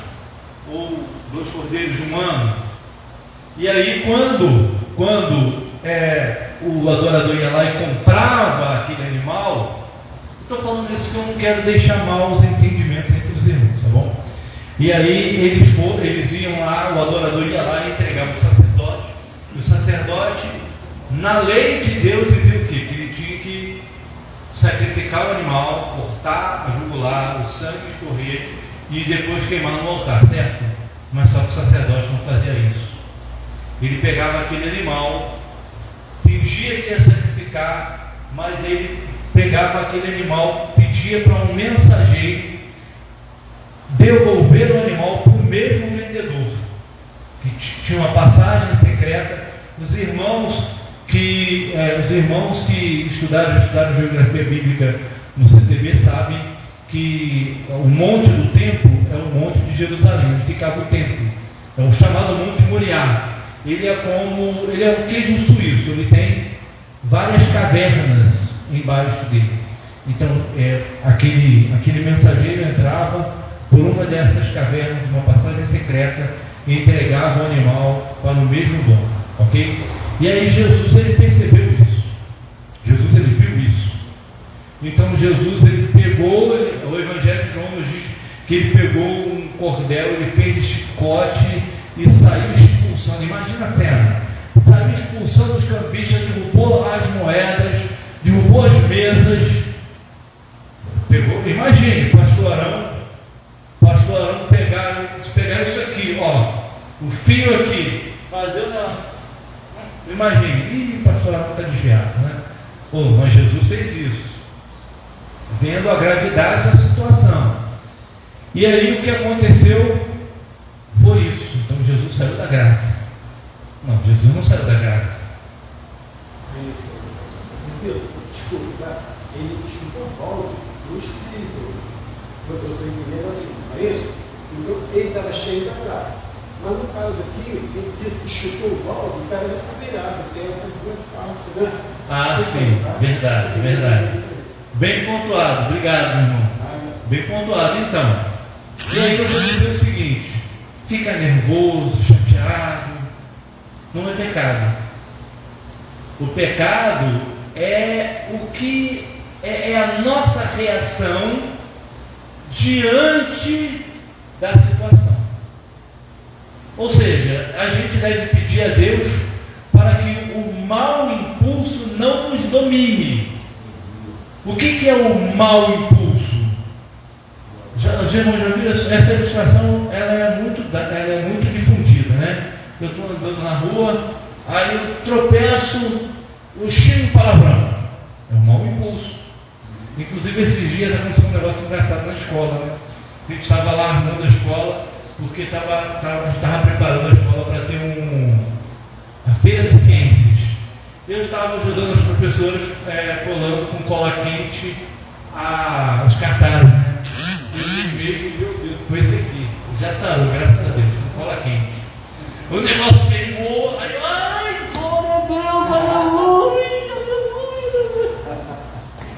ou 2 cordeiros de um ano. E aí quando o adorador ia lá e comprava aquele animal, estou falando isso que eu não quero deixar mal os entendimentos entre os irmãos, tá bom? E aí eles iam lá, o adorador ia lá e entregava para o sacerdote. E o sacerdote, na lei de Deus, dizia o quê? Que ele tinha que sacrificar o animal, cortar a jugular, o sangue escorrer e depois queimar no altar, certo? Mas só que o sacerdote não fazia isso. Ele pegava aquele animal, fingia que ia sacrificar, mas ele pegava aquele animal, pedia para um mensageiro devolver o animal para o mesmo vendedor, que tinha uma passagem secreta. Os irmãos que estudaram geografia bíblica no CTB sabem que o monte do templo é o monte de Jerusalém, onde ficava o templo. É o chamado Monte Moriá. Ele é um queijo suíço, ele tem várias cavernas embaixo dele. Então, aquele mensageiro entrava por uma dessas cavernas, uma passagem secreta, e entregava o animal para o mesmo dono, ok? E aí Jesus, ele percebeu isso. Jesus, ele viu isso. Então Jesus, ele pegou, o Evangelho de João nos diz que ele pegou um cordel, ele fez chicote e saiu expulsando. Imagina a cena, saiu expulsando os cambistas, derrubou as moedas, derrubou as mesas, pegou, imagine, pastor Arão pegar isso aqui, ó, o fio aqui, fazer uma, imagine, pastor Arão está desviado, né? Pô, mas Jesus fez isso, vendo a gravidade da situação. E aí o que aconteceu foi isso. Então Jesus saiu da graça. Não, Jesus não saiu da graça. Desculpa, tá? Ele chutou balde do Espírito. Eu estou entendendo assim, não é isso? Então, ele estava cheio da graça. Mas no caso aqui, ele disse que chutou o balde, o cara já está virado, tem essas duas partes, né? Ah, sim, verdade, verdade. Bem pontuado, obrigado, irmão. Bem pontuado, então. E aí eu vou dizer o seguinte: fica nervoso, chateado, não é pecado. O pecado é o que é a nossa reação diante da situação. Ou seja, a gente deve pedir a Deus para que o mau impulso não nos domine. O que é o mau impulso? Os irmãos já viram essa ilustração? Ela é muito difundida, né? Eu estou andando na rua, aí eu tropeço, eu xingo palavrão. É um mau impulso. Inclusive esses dias aconteceu um negócio engraçado na escola, né? A gente estava lá armando a escola, porque estava preparando a escola para ter a feira de ciências. Eu estava ajudando os professores colando com cola quente os cartazes, né? Meu Deus, foi esse aqui. Já saiu, graças a Deus, com cola quente. O negócio queimou, aí, ai, glória a Deus, aleluia.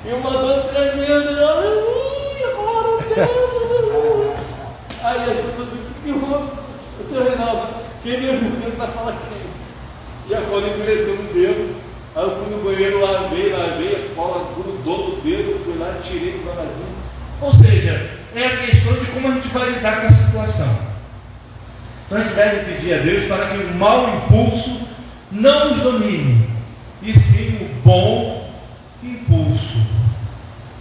E uma dor tremenda, aleluia, glória a Deus. Aí a gente falou, o que houve? O senhor Reinaldo, queimei o dedo na cola quente. E a cola endureceu no dedo. Aí eu fui no banheiro, lavei, a cola grudou no dedo, fui lá, tirei o varadinho. Ou seja, é a questão de como a gente vai lidar com a situação. Então a gente deve pedir a Deus para que o mau impulso não nos domine, e sim o bom impulso.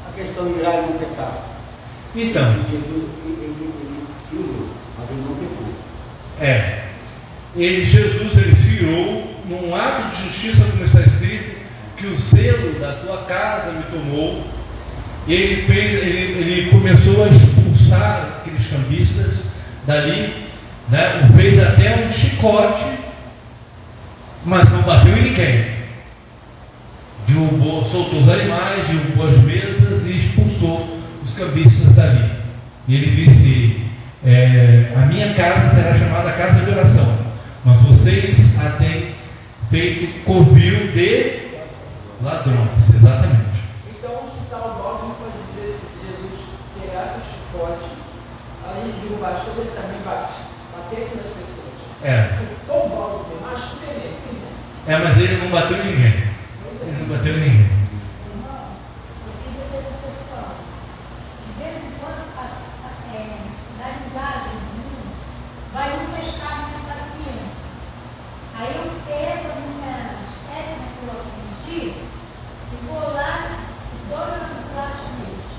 A questão de irá no pecado. Então, Jesus, ele filho, mas ele não pecou. Jesus ele se irou num ato de justiça, como está escrito, que o zelo da tua casa me tomou. E ele começou a expulsar aqueles cambistas dali, né? Fez até um chicote, mas não bateu em ninguém. Derrubou, soltou os animais, derrubou as mesas e expulsou os cambistas dali. E ele disse: a minha casa será chamada casa de oração, mas vocês a têm feito covil de ladrões. Exatamente. Então, chutar o balde não pode dizer se Jesus pegasse o chicote, além de derrubar as coisas, ele também batesse nas pessoas. Chutou o balde, mas Mas ele não bateu em ninguém. Ele não bateu em ninguém. Irmão, eu queria dizer para o pessoal, de vez em quando, na linguagem do mundo, vai um testar minha paciência. Aí eu pego as minhas técnicas que eu aprendi e vou lá e dou na flash deles.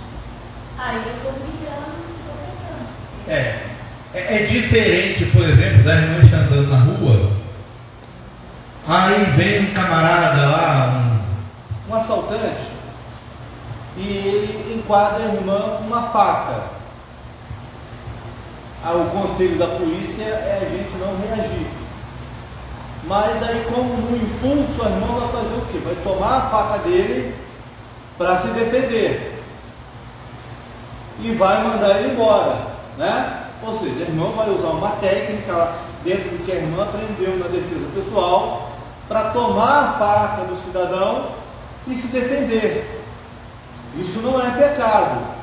Aí eu estou brilhando e estou pegando. É diferente, por exemplo, da irmã estar andando na rua, aí vem um camarada lá, um assaltante, e ele enquadra a irmã com uma faca. O conselho da polícia é a gente não reagir. Mas aí, como no impulso, a irmã vai fazer o quê? Vai tomar a faca dele para se defender e vai mandar ele embora, né? Ou seja, a irmã vai usar uma técnica dentro do que a irmã aprendeu na defesa pessoal para tomar a faca do cidadão e se defender. Isso não é pecado.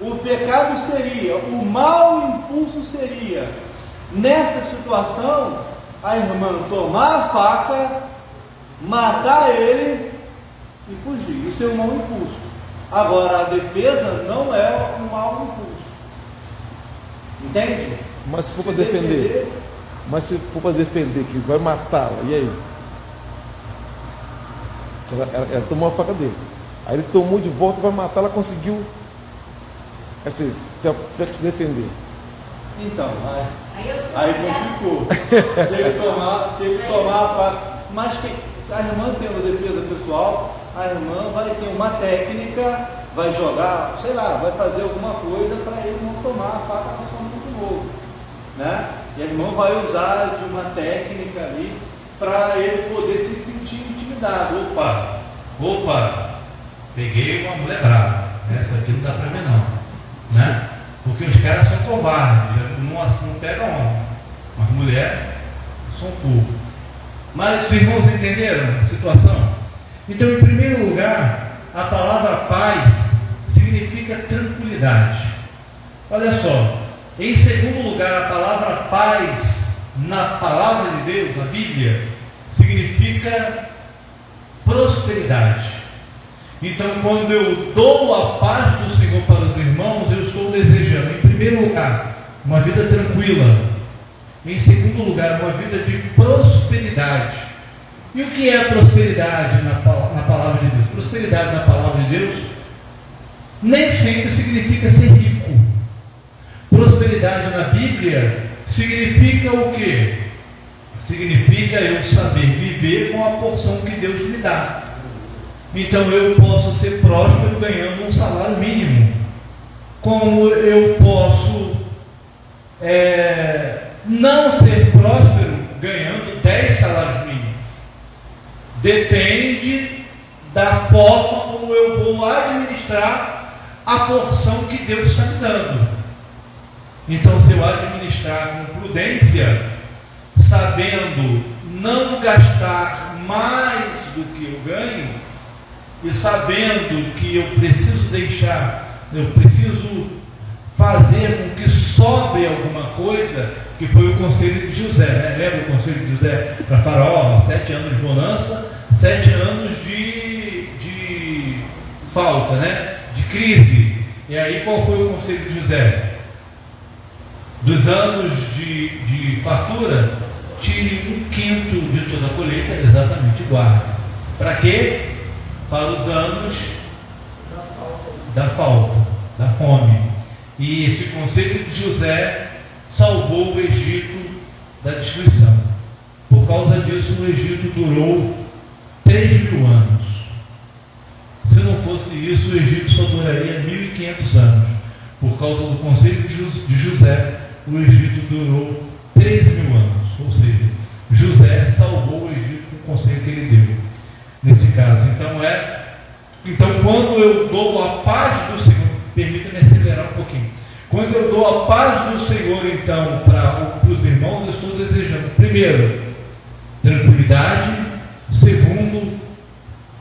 O pecado seria, o mau impulso seria, nessa situação, a irmã tomar a faca, matar ele e fugir. Isso é um mau impulso. Agora, a defesa não é um mau impulso. Entende? Mas se for para defender, que vai matá-la, e aí? Ela tomou a faca dele. Aí ele tomou de volta e vai matar, ela conseguiu. Assim, se ela tiver que se defender. Então, Aí aí complicou. Se ele tomar a faca. Mas a irmã tem uma defesa pessoal, a irmã vai ter uma técnica, vai jogar, sei lá, vai fazer alguma coisa para ele não tomar a faca na sua mão de novo. Né? E a irmã vai usar de uma técnica ali para ele poder se sentir intimidado. Opa, peguei uma mulher brava, essa aqui não dá para mim não, né? Porque os caras são covardes, não pegam homem, mas mulher são fogo. Mas os irmãos entenderam a situação? Então, em primeiro lugar, a palavra paz significa tranquilidade. Olha só, em segundo lugar, a palavra paz na palavra de Deus, na Bíblia, significa prosperidade. Então, quando eu dou a paz do Senhor para os irmãos, eu estou desejando, em primeiro lugar, uma vida tranquila. Em segundo lugar, uma vida de prosperidade. E o que é prosperidade na palavra de Deus? Prosperidade na palavra de Deus nem sempre significa ser rico. Prosperidade na Bíblia significa o quê? Significa eu saber viver com a porção que Deus me dá. Então eu posso ser próspero ganhando um salário mínimo, como eu posso não ser próspero ganhando 10 salários mínimos. Depende da forma como eu vou administrar a porção que Deus está me dando. Então, se eu administrar com prudência, sabendo não gastar mais do que eu ganho, e sabendo que eu preciso fazer com que sobre alguma coisa, que foi o conselho de José, né? Lembra o conselho de José para Faraó? 7 anos de bonança, 7 anos de falta, né? De crise. E aí qual foi o conselho de José? Dos anos de fartura, tire 1/5 de toda a colheita, exatamente guarde. Para quê? Para os anos da falta, da fome. E esse conselho de José salvou o Egito da destruição. Por causa disso, o Egito durou 3.000 anos. Se não fosse isso, o Egito só duraria 1.500 anos. Por causa do conselho de José, o Egito durou 3.000 anos. Ou seja, José salvou o Egito com o conselho que ele deu. Nesse caso, então quando eu dou a paz do Senhor, permita-me acelerar um pouquinho. Quando eu dou a paz do Senhor, então, para os irmãos, eu estou desejando, primeiro, tranquilidade, segundo,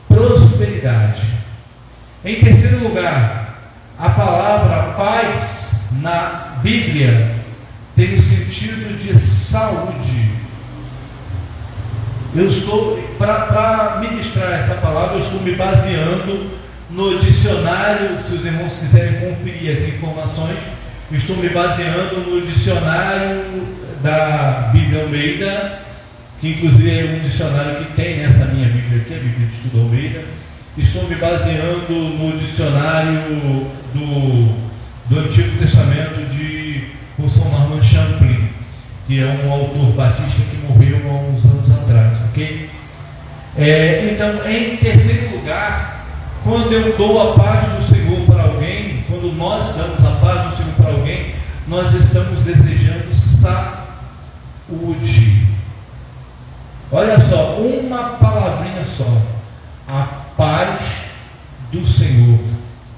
prosperidade. Em terceiro lugar, a palavra paz na Bíblia tem o sentido de saúde. Eu estou, para ministrar essa palavra, eu estou me baseando no dicionário. Se os irmãos quiserem conferir as informações, estou me baseando no dicionário da Bíblia Almeida, que inclusive é um dicionário que tem nessa minha Bíblia aqui, a Bíblia de Estudo Almeida. Estou me baseando no dicionário do Antigo Testamento de São Norman Champlin, que é um autor batista que morreu há uns anos atrás, ok? Então, em terceiro lugar, quando eu dou a paz do Senhor para alguém, quando nós damos a paz do Senhor para alguém, nós estamos desejando saúde. Olha só, uma palavrinha só, a paz do Senhor.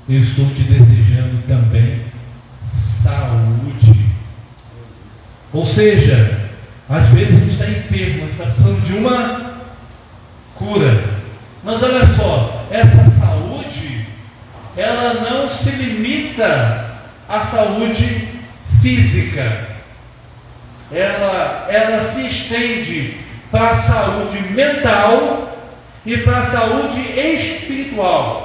Eu estou te desejando também saúde. Ou seja, às vezes a gente está enfermo, a gente está precisando de uma cura. Mas olha só, essa saúde, ela não se limita à saúde física. Ela se estende para a saúde mental e para a saúde espiritual.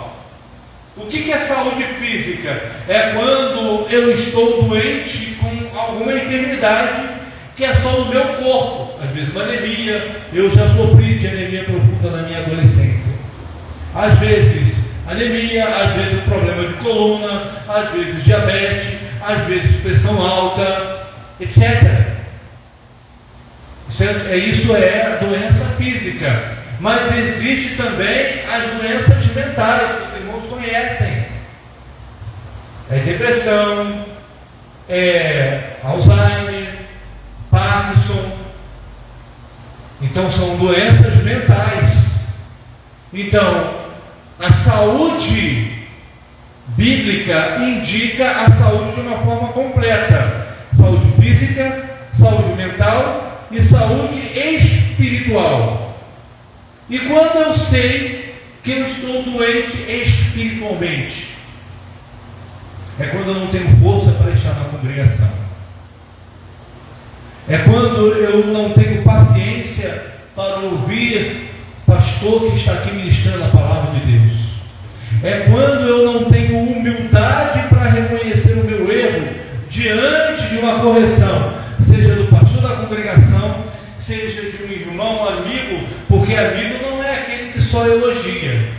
O que é saúde física? É quando eu estou doente com alguma enfermidade que é só no meu corpo. Às vezes uma anemia, eu já sofri de anemia profunda na minha adolescência. Às vezes anemia, às vezes um problema de coluna, às vezes diabetes, às vezes pressão alta, etc. Isso é a doença física. Mas existe também as doenças mentais, que os irmãos conhecem. É depressão, é Alzheimer, Parkinson. Então são doenças mentais. Então, a saúde bíblica indica a saúde de uma forma completa: saúde física, saúde mental e saúde espiritual. E quando eu sei que eu estou doente espiritualmente? É quando eu não tenho força para estar na congregação. É quando eu não tenho paciência para ouvir o pastor que está aqui ministrando a palavra de Deus. É quando eu não tenho humildade para reconhecer o meu erro diante de uma correção, seja do pastor da congregação, seja de um irmão, amigo, porque amigo não é aquele que só elogia.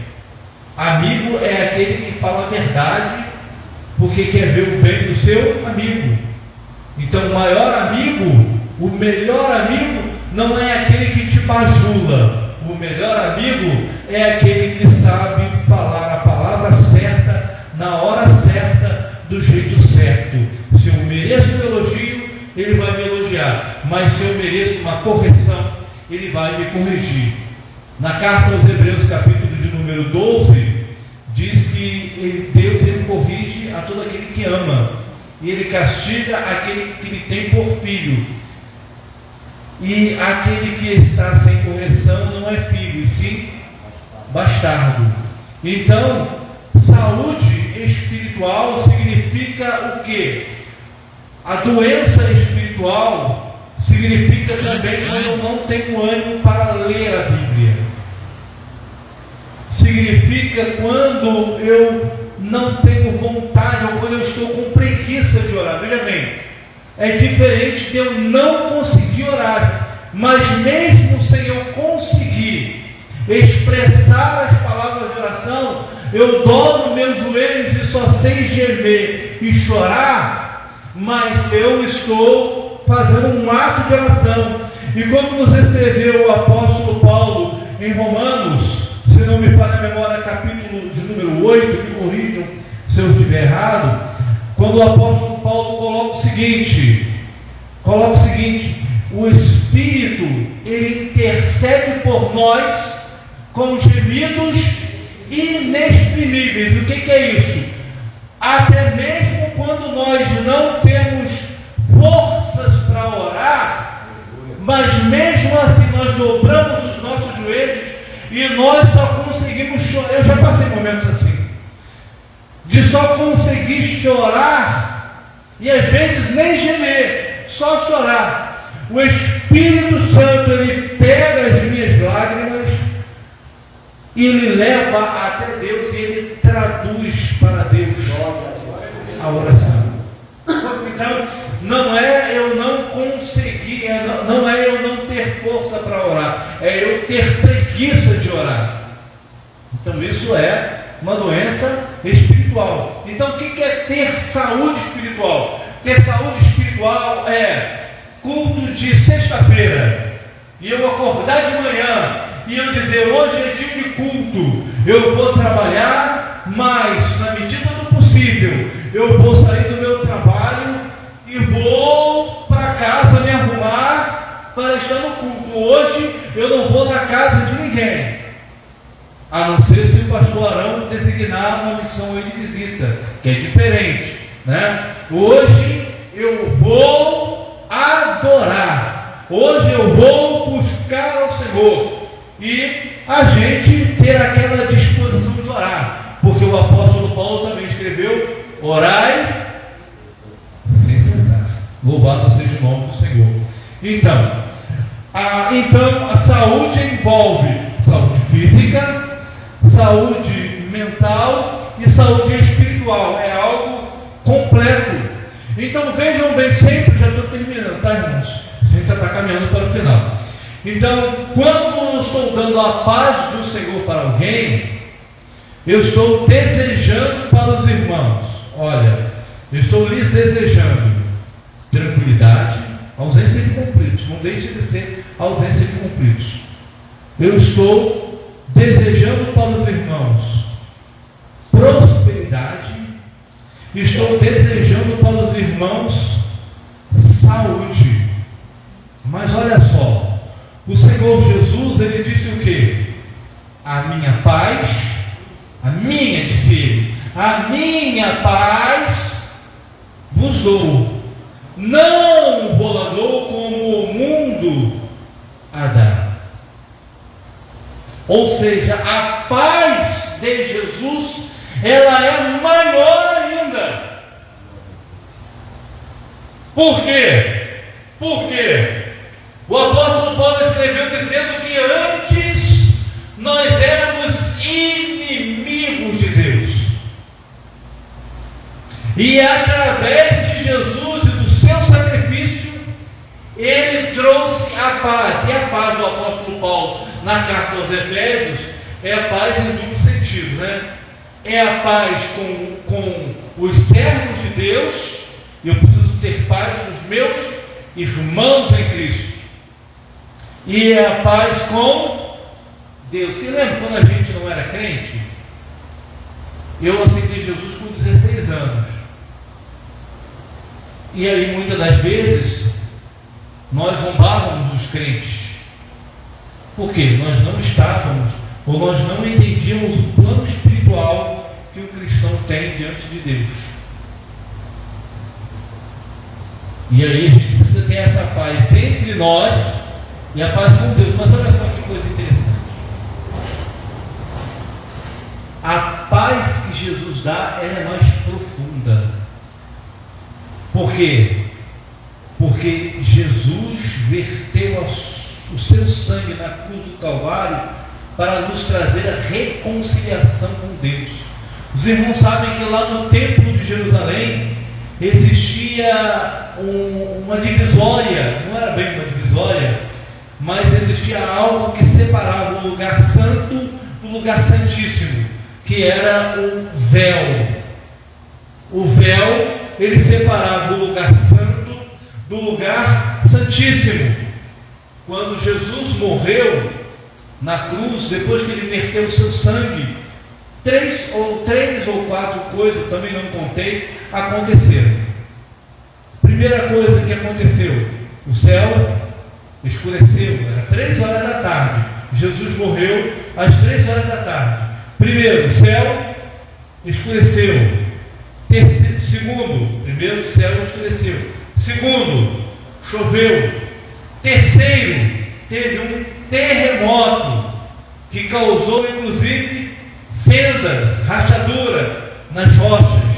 Amigo é aquele que fala a verdade, porque quer ver o bem do seu amigo. Então, o maior amigo, o melhor amigo, não é aquele que te bajula. O melhor amigo é aquele que sabe falar a palavra certa, na hora certa, do jeito certo. Se eu mereço um elogio, ele vai me elogiar. Mas se eu mereço uma correção, ele vai me corrigir. Na carta aos Hebreus, capítulo de número 12, diz que Deus ele corrige a todo aquele que ama, e ele castiga aquele que ele tem por filho. E aquele que está sem correção não é filho, e sim bastardo. Então, saúde espiritual significa o quê? A doença espiritual significa também quando eu não tenho ânimo para ler a Bíblia. Significa quando eu não tenho vontade, ou quando eu estou com preguiça de orar. Veja bem, é diferente de eu não conseguir orar, mas mesmo sem eu conseguir expressar as palavras de oração, eu dobro meus joelhos e só sei gemer e chorar, mas eu estou fazendo um ato de oração. E como nos escreveu o apóstolo Paulo em Romanos, se não me falha a memória, capítulo de número 8, me corrijam se eu estiver errado, quando o apóstolo Paulo coloca o seguinte: o Espírito, ele intercede por nós com gemidos inexprimíveis. O que é isso? Até mesmo quando nós não temos forças para orar, mas mesmo assim nós dobramos os nossos joelhos e nós só conseguimos chorar. Eu já passei momentos assim, de só conseguir chorar, e às vezes nem gemer, só chorar. O Espírito Santo, ele pega as minhas lágrimas e ele leva até Deus, e ele traduz para Deus a oração. Então, não é eu não conseguir, não é eu não ter força para orar, é eu ter preguiça de orar. Então isso é uma doença espiritual. Então o que é ter saúde espiritual? Ter saúde espiritual é culto de sexta-feira, e eu acordar de manhã e eu dizer: hoje é dia de culto, eu vou trabalhar, mas na medida do possível eu vou sair do meu trabalho e vou para casa me arrumar para estar no culto. Hoje eu não vou na casa de ninguém, a não ser se o pastor Arão designar uma missão de visita, que é diferente, né? Hoje eu vou adorar, hoje eu vou buscar ao Senhor, e a gente ter aquela disposição de orar, porque o apóstolo Paulo também escreveu: orai sem cessar, louvado seja o nome do Senhor. Então a saúde envolve saúde física, saúde mental e saúde espiritual. É algo completo. Então vejam bem, sempre, já estou terminando, tá, irmãos? A gente já está caminhando para o final. Então, quando eu estou dando a paz do Senhor para alguém, eu estou desejando para os irmãos, olha, eu estou lhes desejando tranquilidade, ausência de conflitos, não deixe de ser ausência de conflitos. Eu estou desejando para os irmãos prosperidade, estou desejando para os irmãos saúde. Mas olha só, o Senhor Jesus, ele disse o quê? A minha paz, disse ele, a minha paz vos dou, não vou lá dou como o mundo a dá. Ou seja, a paz de Jesus, ela é maior ainda. Por quê? Porque o apóstolo Paulo escreveu dizendo que antes nós éramos inimigos de Deus. E através de Jesus e do seu sacrifício, ele trouxe a paz. E a paz do apóstolo Paulo na carta aos Efésios é a paz em duplo sentido, né? É a paz com os servos de Deus, e eu preciso ter paz com os meus irmãos em Cristo. E é a paz com Deus. Você lembra quando a gente não era crente? Eu aceitei Jesus com 16 anos. E aí muitas das vezes nós zombávamos os crentes. Por quê? Nós não estávamos, ou nós não entendíamos o plano espiritual que o cristão tem diante de Deus. E aí a gente precisa ter essa paz entre nós e a paz com Deus. Mas olha só que coisa interessante. A paz que Jesus dá, ela é mais profunda. Por quê? Porque Jesus verteu o seu sangue na cruz do Calvário para nos trazer a reconciliação com Deus. Os irmãos sabem que lá no templo de Jerusalém existia uma divisória, não era bem uma divisória, mas existia algo que separava o lugar santo do lugar santíssimo, que era o véu. O véu, ele separava o lugar santo do lugar santíssimo. Quando Jesus morreu na cruz, depois que ele verteu o seu sangue, três ou quatro coisas, também não contei, aconteceram. Primeira coisa que aconteceu, o céu escureceu, era 3 horas da tarde, Jesus morreu às 3 horas da tarde. Primeiro, o céu escureceu. Primeiro, o céu escureceu. Segundo, choveu. Terceiro, teve um terremoto que causou inclusive fendas, rachadura nas rochas.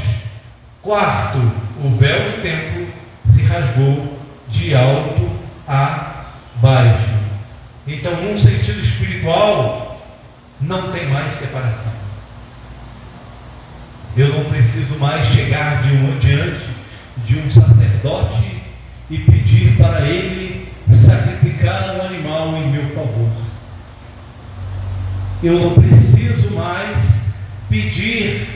Quarto, o véu do templo se rasgou de alto a baixo. Então, num sentido espiritual, não tem mais separação. Eu não preciso mais chegar diante de um sacerdote e pedir para ele sacrificar um animal em meu favor. Eu não preciso mais pedir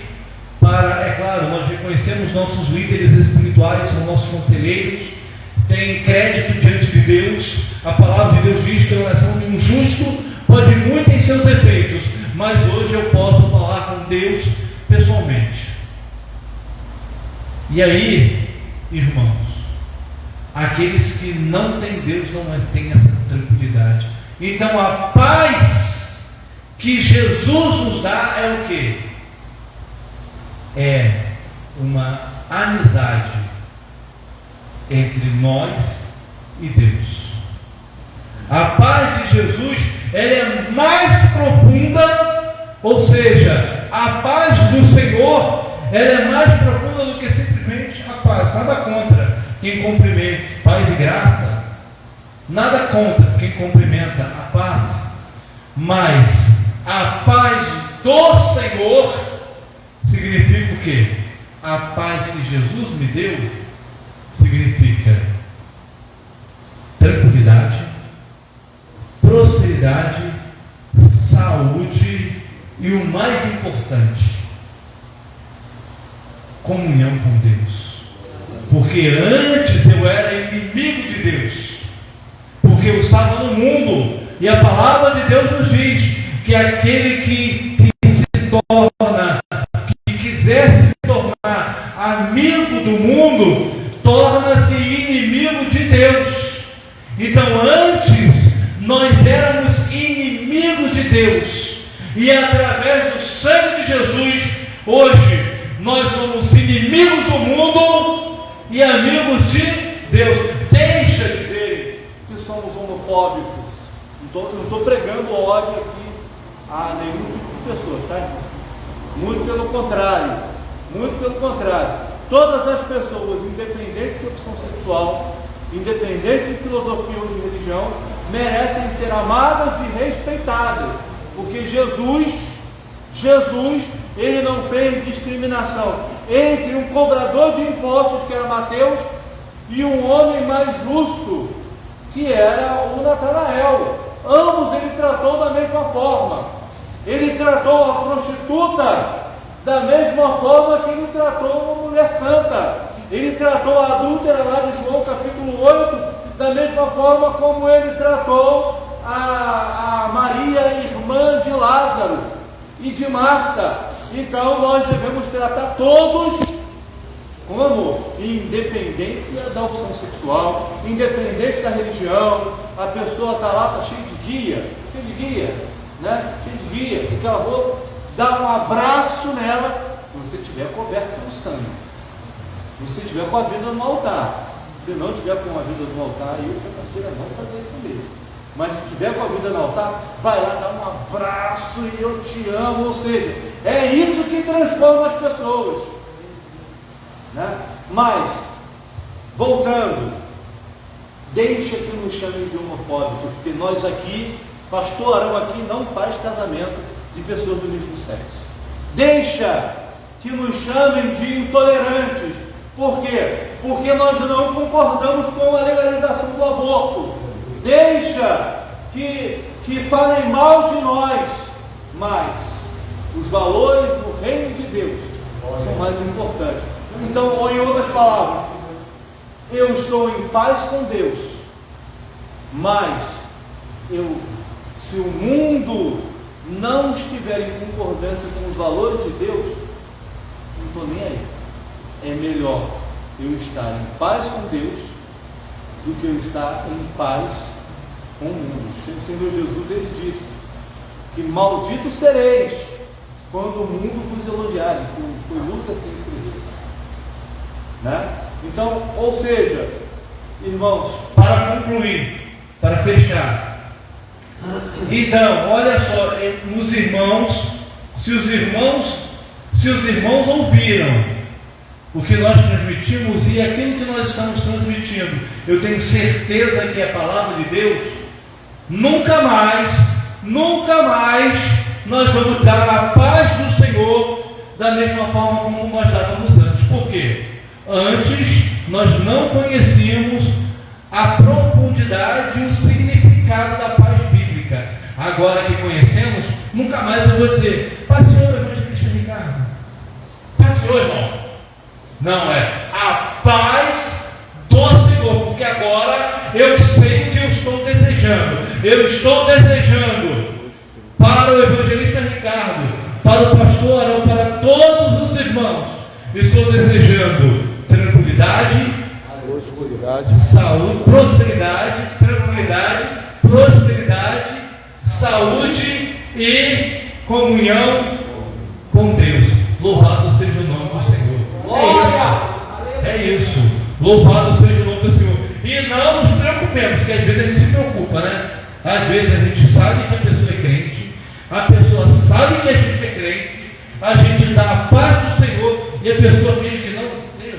para, é claro, nós reconhecemos nossos líderes espirituais, são nossos conselheiros, têm crédito diante de Deus. A palavra de Deus diz que a oração de um justo pode muito em seus defeitos, mas hoje eu posso falar com Deus pessoalmente. E aí, irmãos, aqueles que não têm Deus não têm essa tranquilidade. Então a paz que Jesus nos dá é o quê? É uma amizade entre nós e Deus. A paz de Jesus, ela é mais profunda, ou seja, a paz do Senhor, ela é mais profunda do que simplesmente a paz. Nada contra quem cumprimenta paz e graça, nada contra quem cumprimenta a paz, mas a paz do Senhor significa o quê? A paz que Jesus me deu significa tranquilidade, prosperidade, saúde e o mais importante, comunhão com Deus. Porque antes eu era inimigo de Deus, porque eu estava no mundo, e a palavra de Deus nos diz que aquele que se torna, que quiser se tornar amigo do mundo, torna-se inimigo de Deus. Então antes nós éramos inimigos de Deus, e através do sangue de Jesus, hoje nós somos inimigos do mundo e amigos de Deus. Deixa de ver que somos homofóbicos. Não estou pregando ódio aqui a nenhum tipo de pessoa, tá? Muito pelo contrário. Muito pelo contrário. Todas as pessoas, independente de opção sexual, independente de filosofia ou de religião, merecem ser amadas e respeitadas. Porque Jesus, ele não fez discriminação entre um cobrador de impostos, que era Mateus, e um homem mais justo, que era o Natanael. Ambos ele tratou da mesma forma. Ele tratou a prostituta da mesma forma que ele tratou uma mulher santa. Ele tratou a adúltera lá de João capítulo 8 da mesma forma como ele tratou a Maria, irmã de Lázaro e de Marta. Então nós devemos tratar todos com amor, independente da opção sexual, independente da religião. A pessoa está lá, está cheia de guia, né? Cheia de guia, e que ela vou dar um abraço nela, se você estiver coberto com sangue, se você estiver com a vida no altar. Se não estiver com a vida no altar, eu aconselho a não fazer isso mesmo. Mas se estiver com a vida no altar, vai lá dar um abraço e eu te amo. Ou seja, é isso que transforma as pessoas, né? Mas, voltando, deixa que nos chamem de homofóbicos, porque nós aqui, pastor Arão aqui não faz casamento de pessoas do mesmo sexo. Deixa que nos chamem de intolerantes. Por quê? Porque nós não concordamos com a legalização do aborto. Deixa que falem mal de nós, mas os valores do reino de Deus são mais importantes. Então, ou em outras palavras, eu estou em paz com Deus, mas se o mundo não estiver em concordância com os valores de Deus, não estou nem aí. É melhor eu estar em paz com Deus do que eu estar em paz com o mundo. O Senhor Jesus, ele disse que malditos sereis quando o mundo vos elogiar. Foi Lucas que escreveu, né? Então, ou seja, irmãos, para concluir, para fechar, então, olha só, nos irmãos, se os irmãos ouviram o que nós transmitimos e aquilo que nós estamos transmitindo, eu tenho certeza que é a palavra de Deus, nunca mais nós vamos dar a paz do Senhor da mesma forma como nós dávamos antes. Por quê? Antes nós não conhecíamos a profundidade e o significado da paz bíblica. Agora que conhecemos, nunca mais eu vou dizer: paz, Senhor, evangelista Ricardo, paz, Senhor, irmão. Não, é a paz do Senhor, porque agora eu sei o que eu estou desejando. Eu estou desejando para o evangelista Ricardo, para o pastor Arão, para todos os irmãos, estou desejando tranquilidade, saúde, prosperidade, tranquilidade, prosperidade, saúde e comunhão com Deus. Louvado seja o nome do Senhor. É isso. Louvado seja o nome do Senhor. E não nos preocupemos, que às vezes a gente se preocupa, né? Às vezes a gente sabe que a pessoa é crente, a pessoa sabe que a gente é crente, a gente dá a paz do Senhor e a pessoa finge que não deu.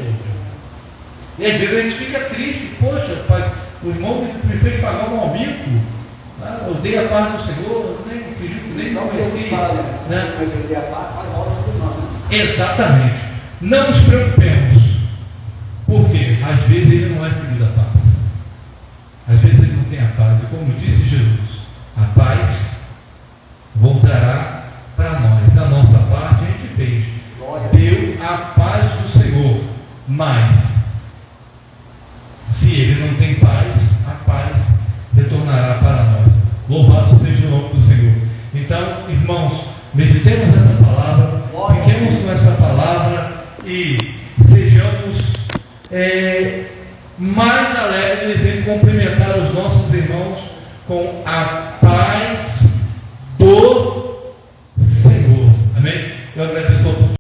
E às vezes a gente fica triste: poxa, pai, o irmão me fez pagar um amigo, né? Eu dei a paz do Senhor, nem fingi que nem conheci, né? Exatamente. Não nos preocupemos, porque as vezes ele não é filho da paz. Às vezes ele não tem a paz. E como disse Jesus, a paz voltará para nós. A nossa parte a gente fez. Deu a paz do Senhor. Mas, se ele não tem paz, a paz retornará para nós. Louvado seja o nome do Senhor. Então, irmãos, meditemos essa palavra, fiquemos com essa palavra e sejamos mais alegres em cumprimentar os nossos irmãos com a